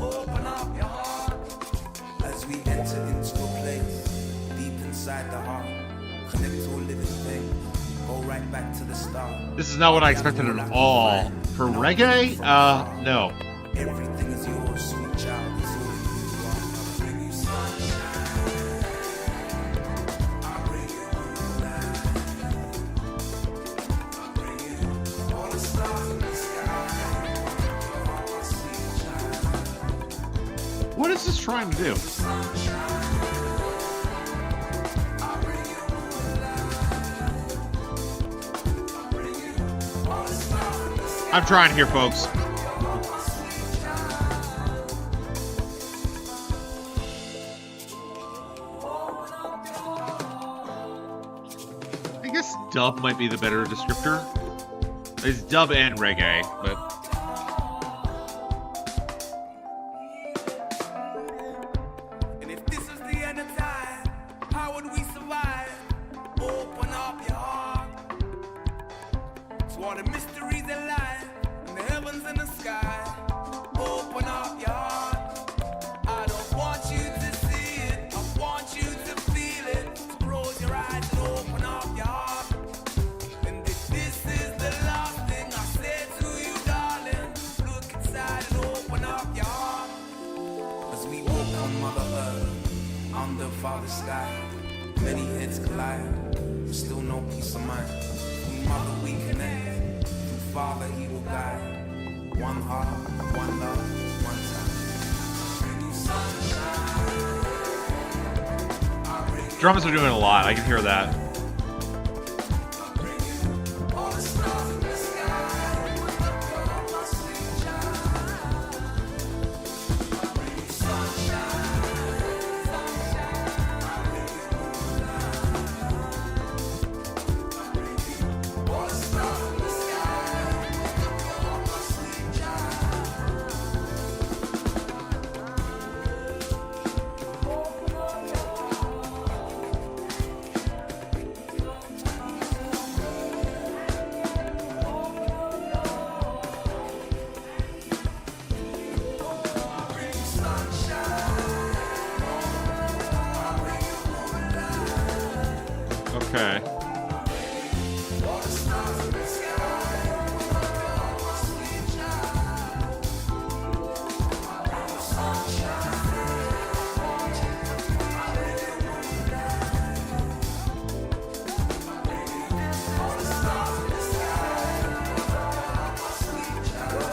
C: Open up your heart.
G: As we enter into a place deep inside the heart, connect to a living thing, go right back to the start.
A: This is not what I expected at all. For reggae? No.
G: Everything is yours, sweet child. It's all you are. I'll bring you sunshine. I'll bring you moonlight. I'll bring you all the stars in the sky. Oh, sweet child.
A: What is this trying to do? I'm trying here, folks. I guess dub might be the better descriptor. It's dub and reggae, but
C: And if this was the end of time, how would we survive? Open up your heart to all the mysteries in life, in the heavens and the sky. Open up your heart. I don't want you to see it, I want you to feel it. So close your eyes and open up your heart. And if this is the last thing I say to you, darling, look inside and open up your heart.
G: As we walk on Mother Earth, under Father Sky, many heads collide, still no peace of mind. Through Mother we connect, through Father, evil guy. One heart, one love, one time. Bring you sunshine.
A: Drums are doing a lot. I can hear that.
G: All the stars in the sky. You're my sweet child. Bring you sunshine. I bring you moonlight. All the stars in the sky. You're my sweet child.
A: Okay.
G: All the stars in the sky. You're my sweet child. Bring you sunshine. I bring you moonlight. All the stars in the sky. You're my sweet child.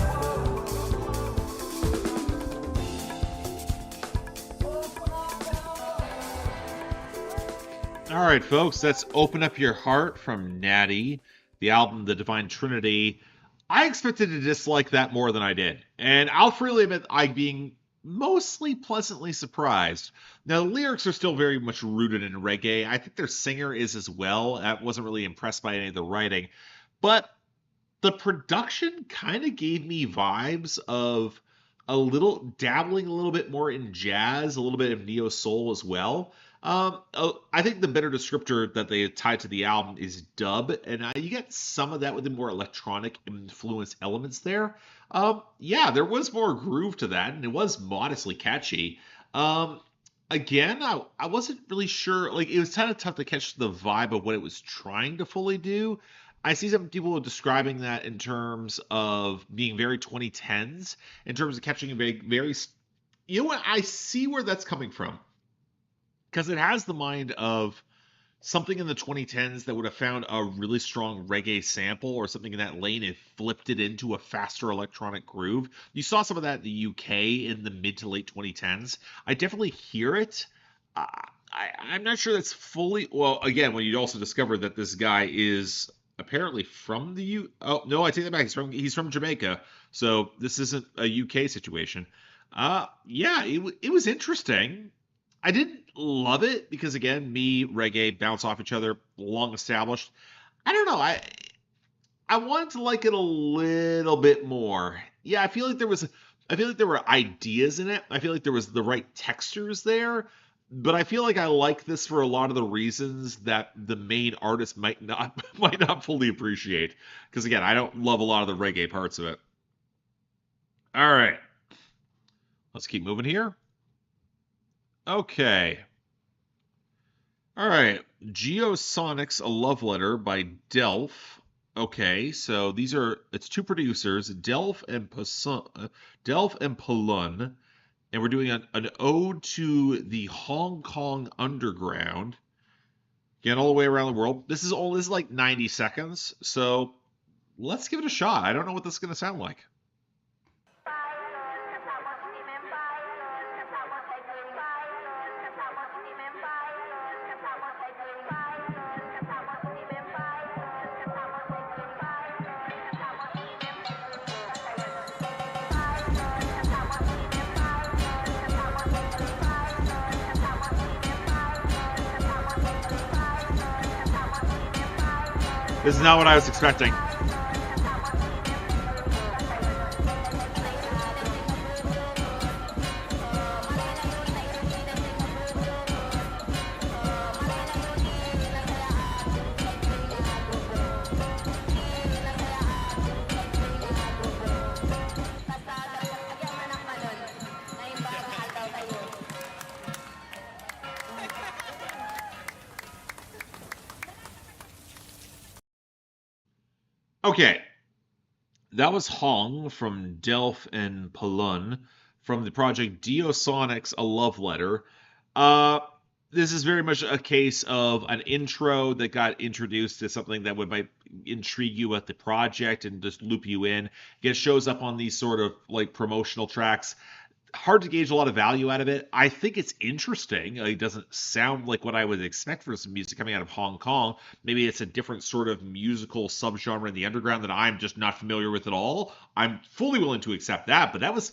A: All right, folks, that's Open Up Your Heart from Natty, the album The Divine Trinity. I expected to dislike that more than I did, and I'll freely admit I being mostly pleasantly surprised. Now, the lyrics are still very much rooted in reggae. I think their singer is as well. I wasn't really impressed by any of the writing, but the production kind of gave me vibes of dabbling a little bit more in jazz, a little bit of neo soul as well. I think the better descriptor that they tied to the album is dub, and you get some of that with the more electronic influence elements there. Yeah, there was more groove to that, and it was modestly catchy. Again, I wasn't really sure. Like, it was kind of tough to catch the vibe of what it was trying to fully do. I see some people describing that in terms of being very 2010s, in terms of catching a very. You know what? I see where that's coming from. Because it has the mind of something in the 2010s that would have found a really strong reggae sample or something in that lane and flipped it into a faster electronic groove. You saw some of that in the UK in the mid to late 2010s. I definitely hear it. I'm not sure that's fully... Well, again, when you also discover that this guy is apparently from the Oh, no, I take that back. He's from Jamaica. So this isn't a UK situation. Yeah, it was interesting. I didn't love it because, again, reggae bounce off each other, long established. I don't know. I wanted to like it a little bit more. Yeah, I feel like there were ideas in it. I feel like there was the right textures there, but I feel like I like this for a lot of the reasons that the main artist might not fully appreciate. Because, again, I don't love a lot of the reggae parts of it. All right, let's keep moving here. Okay. All right. Geosonics, A Love Letter by Delph. Okay, so it's two producers, Delph and Palun, and we're doing an ode to the Hong Kong underground. Again, all the way around the world. This is like 90 seconds, so let's give it a shot. I don't know what this is going to sound like. This is not what I was expecting. Okay, that was Hong from Delph and Palun from the project Geosonics, A Love Letter. this is very much a case of an intro that got introduced to something that might intrigue you at the project and just loop you in. It shows up on these sort of like promotional tracks. Hard to gauge a lot of value out of it. I think it's interesting. It doesn't sound like what I would expect for some music coming out of Hong Kong. Maybe it's a different sort of musical subgenre in the underground that I'm just not familiar with at all. I'm fully willing to accept that, but that was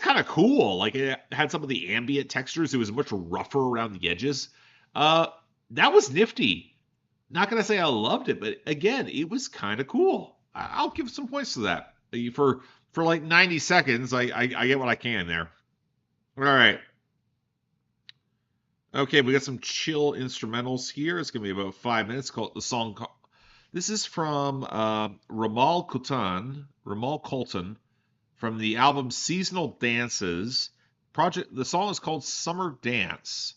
A: kind of cool. Like it had some of the ambient textures. It was much rougher around the edges. That was nifty. Not gonna say I loved it, but again, it was kind of cool. I'll give some points to that. For like 90 seconds, I get what I can there. All right. Okay, we got some chill instrumentals here. It's gonna be about 5 minutes. This is from Raoul Colton. From the album Seasonal Dances. The song is called Summer Dance.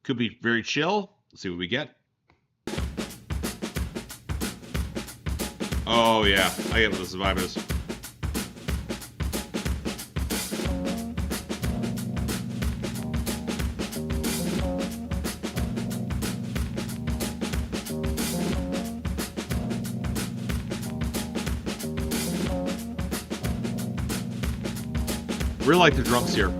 A: Could be very chill. Let's see what we get. Oh yeah, I get what this vibe is. Really like the drums here.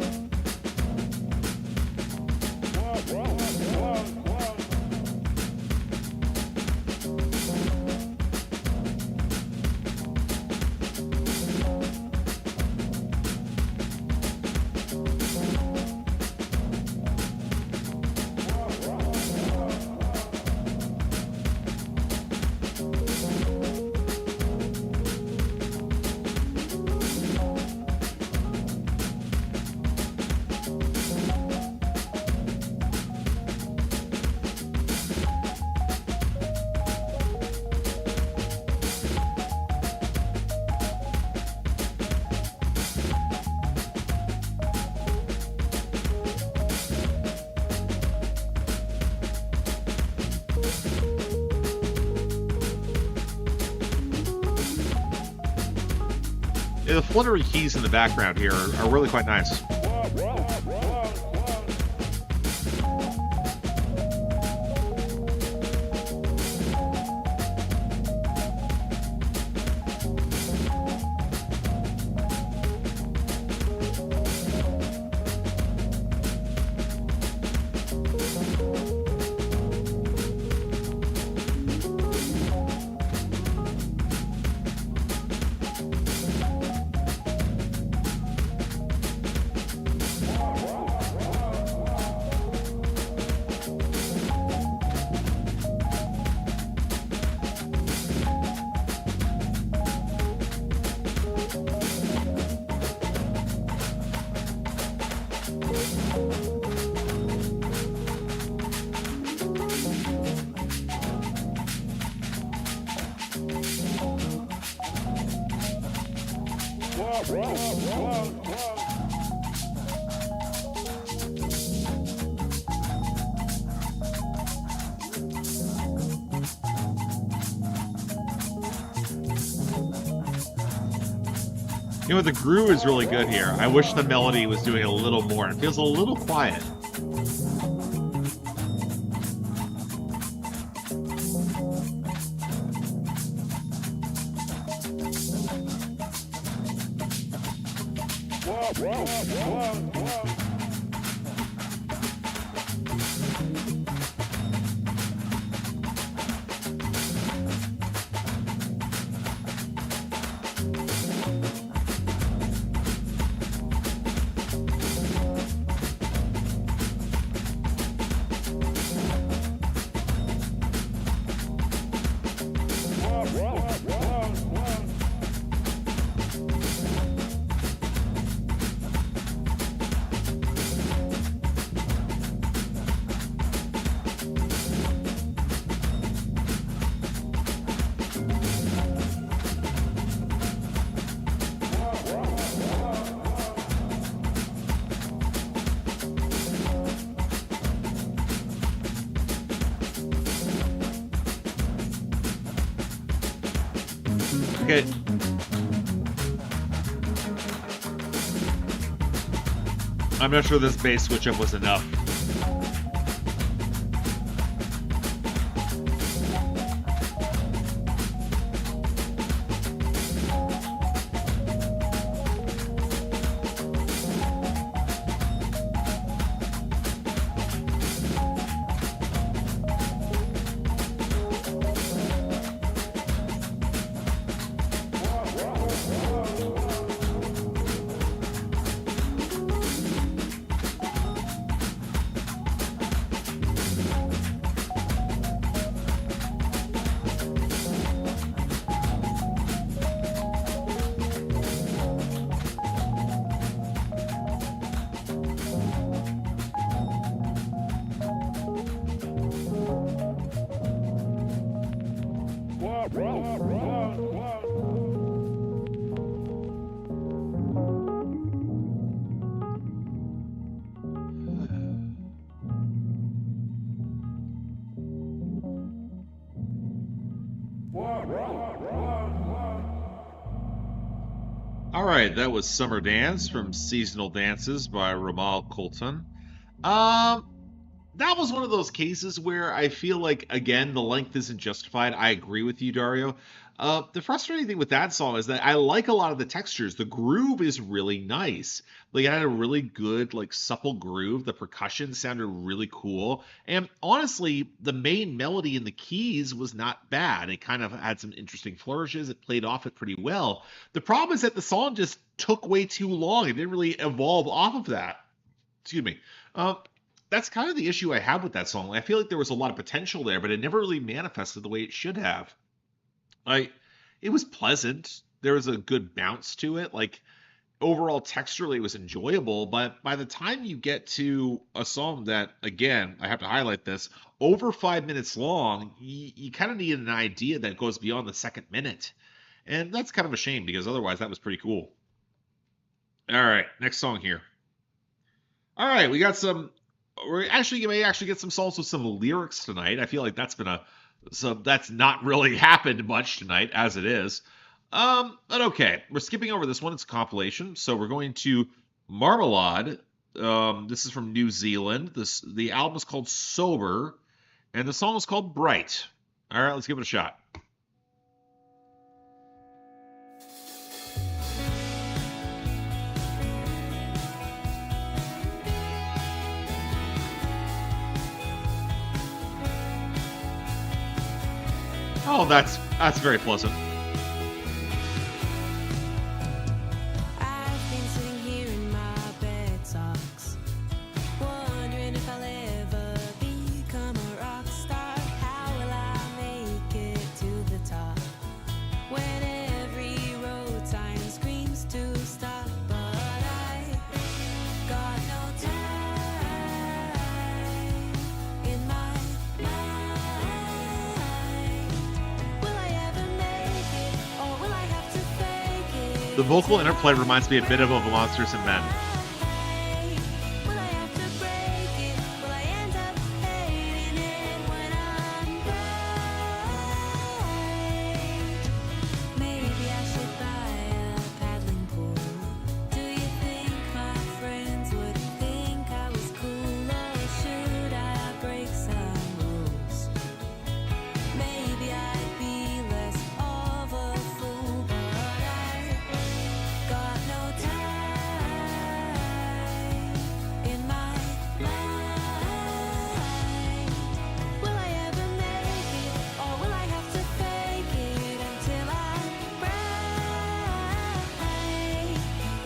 A: The fluttery keys in the background here are really quite nice. You know, the groove is really good here. I wish the melody was doing a little more. It feels a little quiet. Okay. I'm not sure this bass switch up was enough. All right, that was Summer Dance from Seasonal Dances by Raoul Colton. Um, that was one of those cases where I feel like, again, the length isn't justified. I agree with you, Dario. The frustrating thing with that song is that I like a lot of the textures. The groove is really nice. Like, it had a really good, like, supple groove. The percussion sounded really cool. And honestly, the main melody in the keys was not bad. It kind of had some interesting flourishes. It played off it pretty well. The problem is that the song just took way too long. It didn't really evolve off of that. Excuse me. Um, that's kind of the issue I have with that song. I feel like there was a lot of potential there, but it never really manifested the way it should have. Like, it was pleasant. There was a good bounce to it. Like, overall texturally it was enjoyable, but by the time you get to a song that, again, I have to highlight this, over 5 minutes long, you kind of need an idea that goes beyond the second minute. And that's kind of a shame because otherwise that was pretty cool. All right, next song here. All right, we got some. We're actually, you may actually get some songs with some lyrics tonight. I feel like that's not really happened much tonight as it is. But okay, we're skipping over this one. It's a compilation, so we're going to Marmalad. This is from New Zealand. The album is called Sober, and the song is called Bright. All right, let's give it a shot. Oh, that's very pleasant.
E: I've been sitting here in my bed socks, wondering if I'll ever become a rock star. How will I make it to the top when every road sign screams to stop? But I got no time in my mind. Will I ever make it, or will I have to fake it?
A: The vocal interplay reminds me a bit of Monsters and Men.
E: Will I have to break it? Will I end up hating it when I'm bright? Maybe I should buy a paddling pool. Do you think my friends would think I was cool, or should I break some rules? Maybe I'd be less of a fool, but I got no time in my mind. Will I ever make it, or will I have to fake it until I'm bright?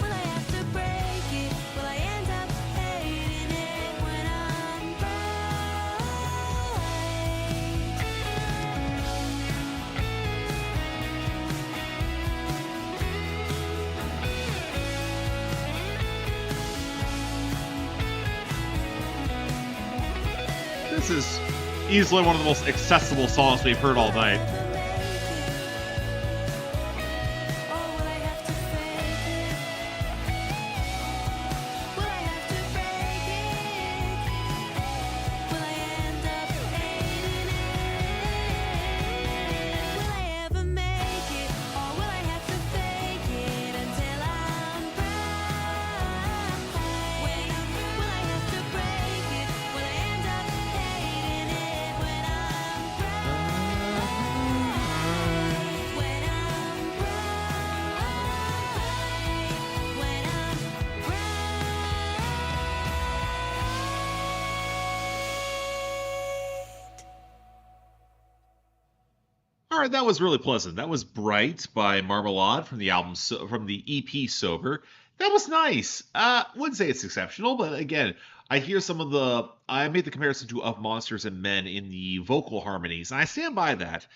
E: Will I have to break it? Will I end up hating it when I'm bright?
A: This is easily one of the most accessible songs we've heard all night. All right, that was really pleasant. That was Bright by Marmalad from the album from the EP Sober. That was nice. Wouldn't say it's exceptional, but again, I hear some of the. I made the comparison to Of Monsters and Men in the vocal harmonies, and I stand by that.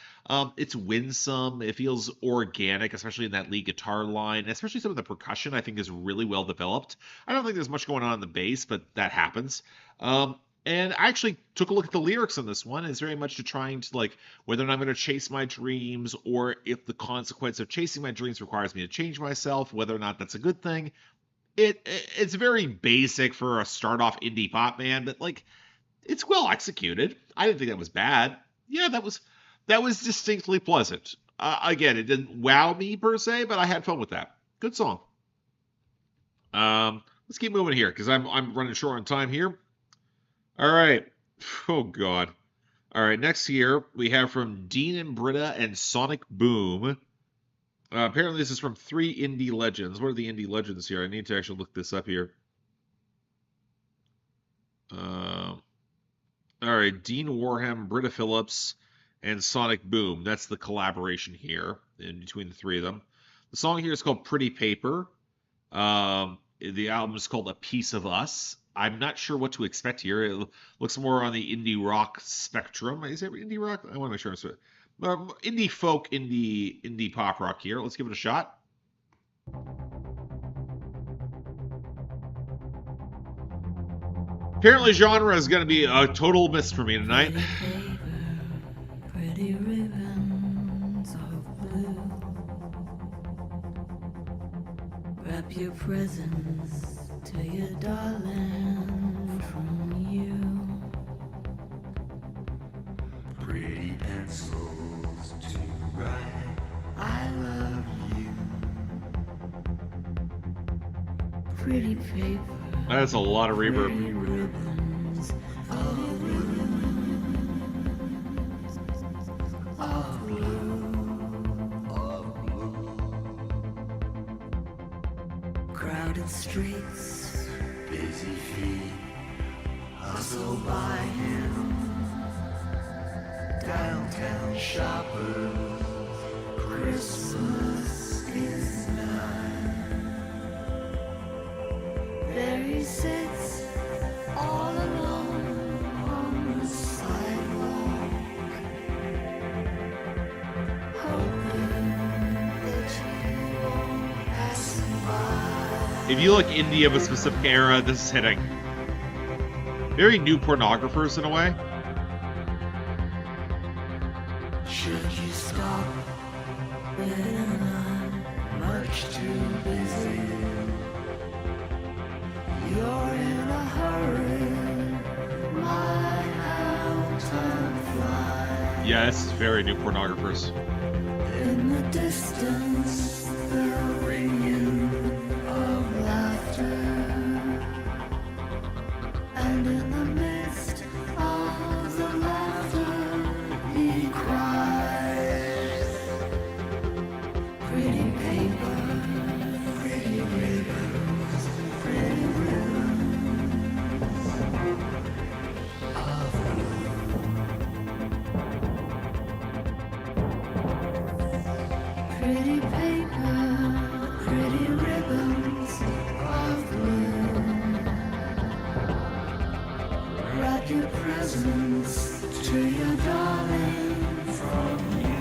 A: It's winsome. It feels organic, especially in that lead guitar line. Especially some of the percussion, I think, is really well developed. I don't think there's much going on in the bass, but that happens. And I actually took a look at the lyrics on this one. It's very much to trying to like whether or not I'm going to chase my dreams, or if the consequence of chasing my dreams requires me to change myself, whether or not that's a good thing. It's very basic for a start off indie pop band, but like it's well executed. I didn't think that was bad. Yeah, that was distinctly pleasant. Again, it didn't wow me per se, but I had fun with that. Good song. Let's keep moving here because I'm running short on time here. All right. Oh God. All right. Next here we have from Dean and Britta and Sonic Boom. Apparently this is from 3 indie legends. What are the indie legends here? I need to actually look this up here. All right. Dean Wareham, Britta Phillips, and Sonic Boom. That's the collaboration here in between the 3 of them. The song here is called Pretty Paper. The album is called A Piece of Us. I'm not sure what to expect here. It looks more on the indie rock spectrum. Is it indie rock? I want to make sure it's indie folk, indie pop rock here. Let's give it a shot. Apparently genre is going to be a total miss for me tonight.
E: Pretty ribbons of blue. Wrap your presents to your darling from you.
G: Pretty pencils to write I love you.
E: Pretty paper.
A: That's a lot of reverb.
E: Pretty ribbons of blue. Crowded streets,
G: Busy feet hustle by him. Downtown shoppers, Christmas is nigh.
E: there he sits all alone on the sidewalk, hoping that you won't pass him by.
A: If you look indie of a specific era, this is hitting. Very new pornographers in a way.
E: Should you stop? Better not, much too busy. You're in a hurry, my how time flies.
A: Yeah, this is very new pornographers.
E: In the distance, the ringing of laughter, and in the midst of the laughter, he cries. Pretty paper, pretty ribbons, pretty pretty paper, pretty ribbons of blue. Wrap your presents to your darling from you.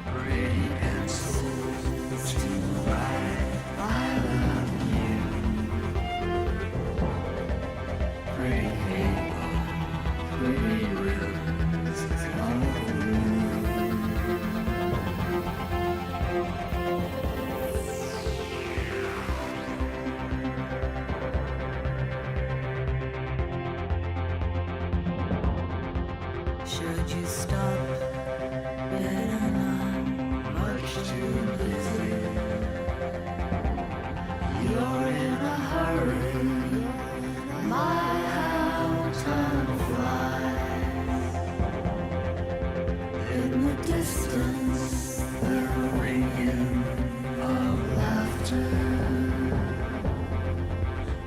G: Pretty pencils to write
E: I love you. Pretty paper, pretty ribbons of blue. Should you stop? Better not, much too busy. You're in a hurry, my how time flies. In the distance, the ringing of laughter,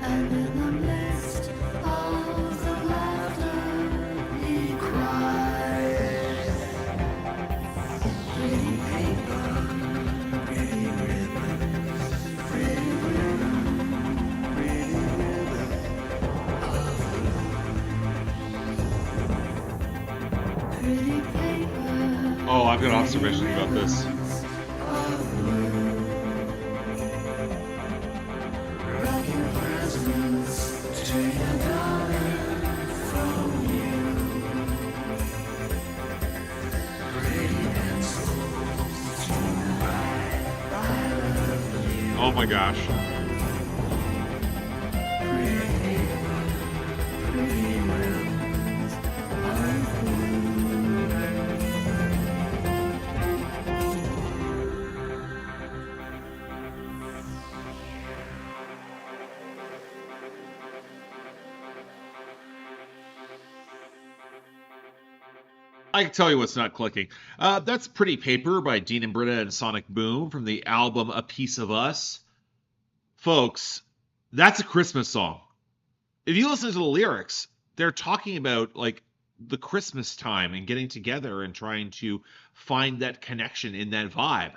E: and in the midst of the laughter, he cries. Pretty paper, pretty ribbons, pretty ribbon, pretty ribbon of blue. Pretty paper.
A: Oh, I've got an observation about this.
E: Of blue. Wrap your presents to your darling from you. Pretty pencils to write I love you.
A: Oh my gosh.
E: Pretty paper, pretty ribbons of blue.
A: I can tell you what's not clicking. That's Pretty Paper by Dean and Britta and Sonic Boom from the album A Piece of Us. Folks, that's a Christmas song. If you listen to the lyrics, they're talking about like the Christmas time and getting together and trying to find that connection in that vibe.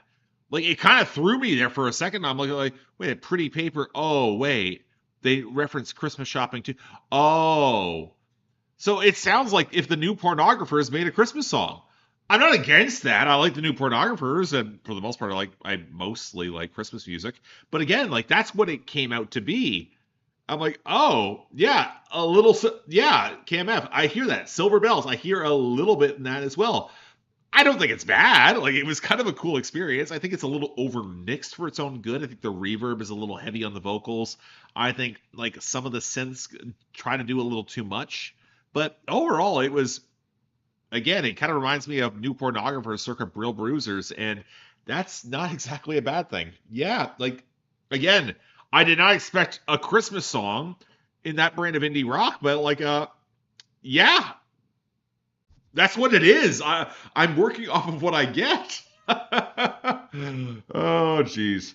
A: Like it kind of threw me there for a second. I'm like, wait, Pretty Paper. Oh, wait. They reference Christmas shopping too. Oh. So it sounds like if the New Pornographers made a Christmas song. I'm not against that. I like the New Pornographers, and for the most part, I mostly like Christmas music. But again, like that's what it came out to be. I'm like, oh yeah, KMF. I hear that. Silver Bells. I hear a little bit in that as well. I don't think it's bad. Like it was kind of a cool experience. I think it's a little overmixed for its own good. I think the reverb is a little heavy on the vocals. I think like some of the synths try to do a little too much. But overall, it was, again, it kind of reminds me of New Pornographers circa Brill Bruisers, and that's not exactly a bad thing. Yeah, like, again, I did not expect a Christmas song in that brand of indie rock, but like, yeah, that's what it is. I'm working off of what I get. Oh, jeez.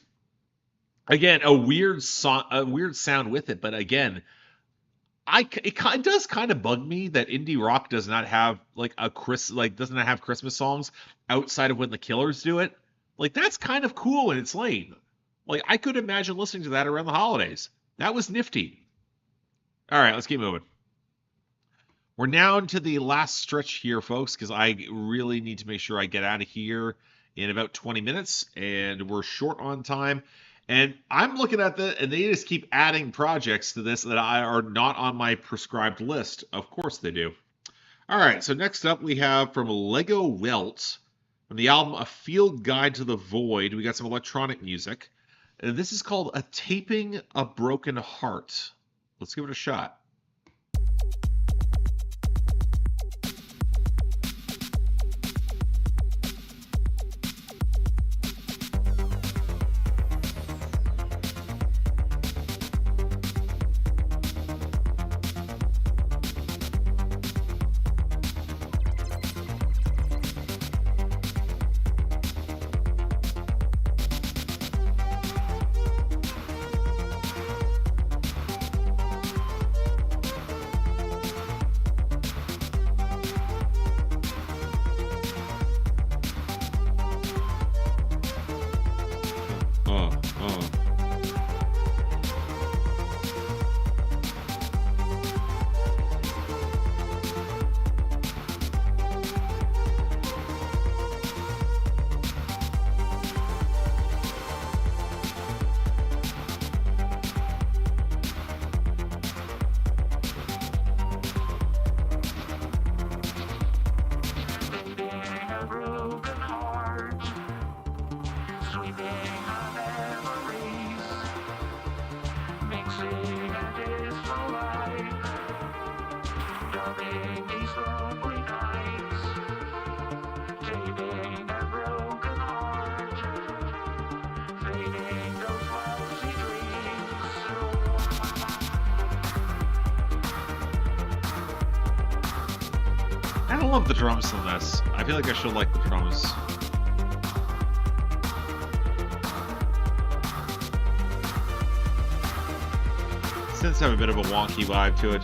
A: Again, a weird sound with it, but again, it does kind of bug me that indie rock does not have like doesn't have Christmas songs outside of when the Killers do it. Like that's kind of cool in its lane. Like I could imagine listening to that around the holidays. That was nifty. All right, let's keep moving. We're now into the last stretch here, folks, because I really need to make sure I get out of here in about 20 minutes, and we're short on time. And I'm looking at and they just keep adding projects to this that are not on my prescribed list. Of course they do. All right, so next up we have from Lego Welt, from the album A Field Guide to the Void, we got some electronic music. And this is called A Taping a Broken Heart. Let's give it a shot. I don't love the drums in this. I feel like I should like the drums. Synths have a bit of a wonky vibe to it.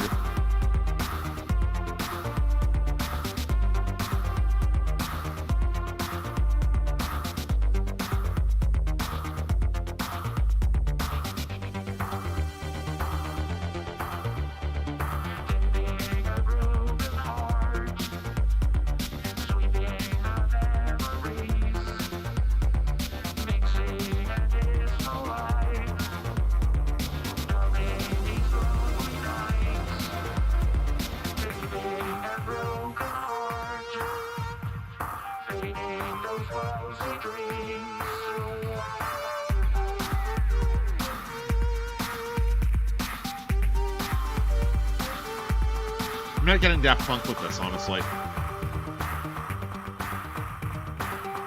A: I'm not getting Daft Punk with this, honestly.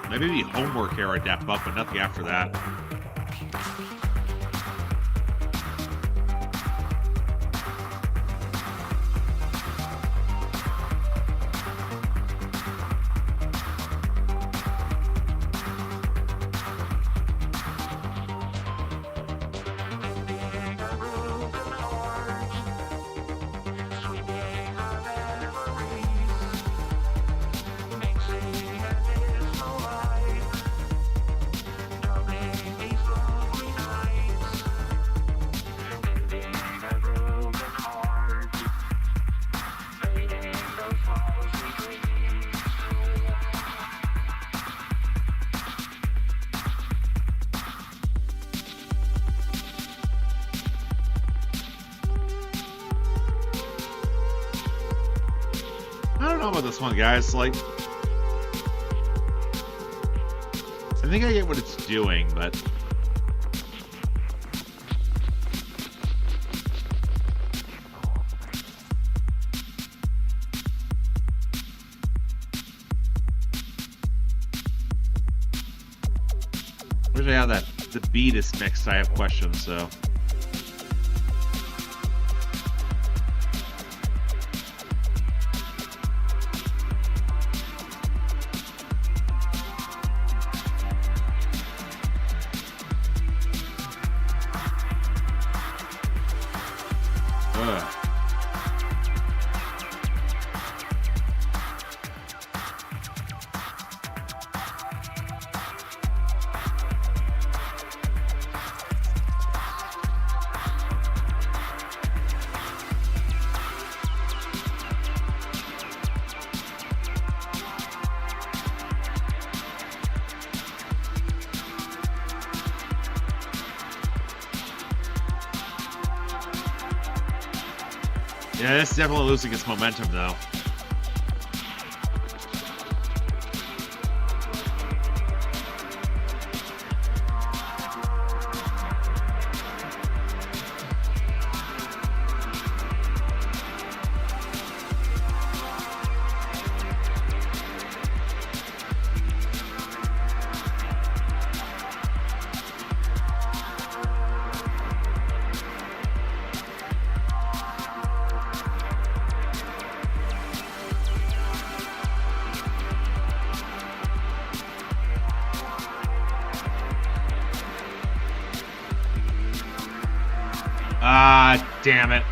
A: Maybe Homework era Daft Punk, but nothing after that. know about this one, guys. Like, I think I get what it's doing, but usually how that the beat is mixed, I have questions, so. Yeah, this is definitely losing its momentum, though. Ah, damn it.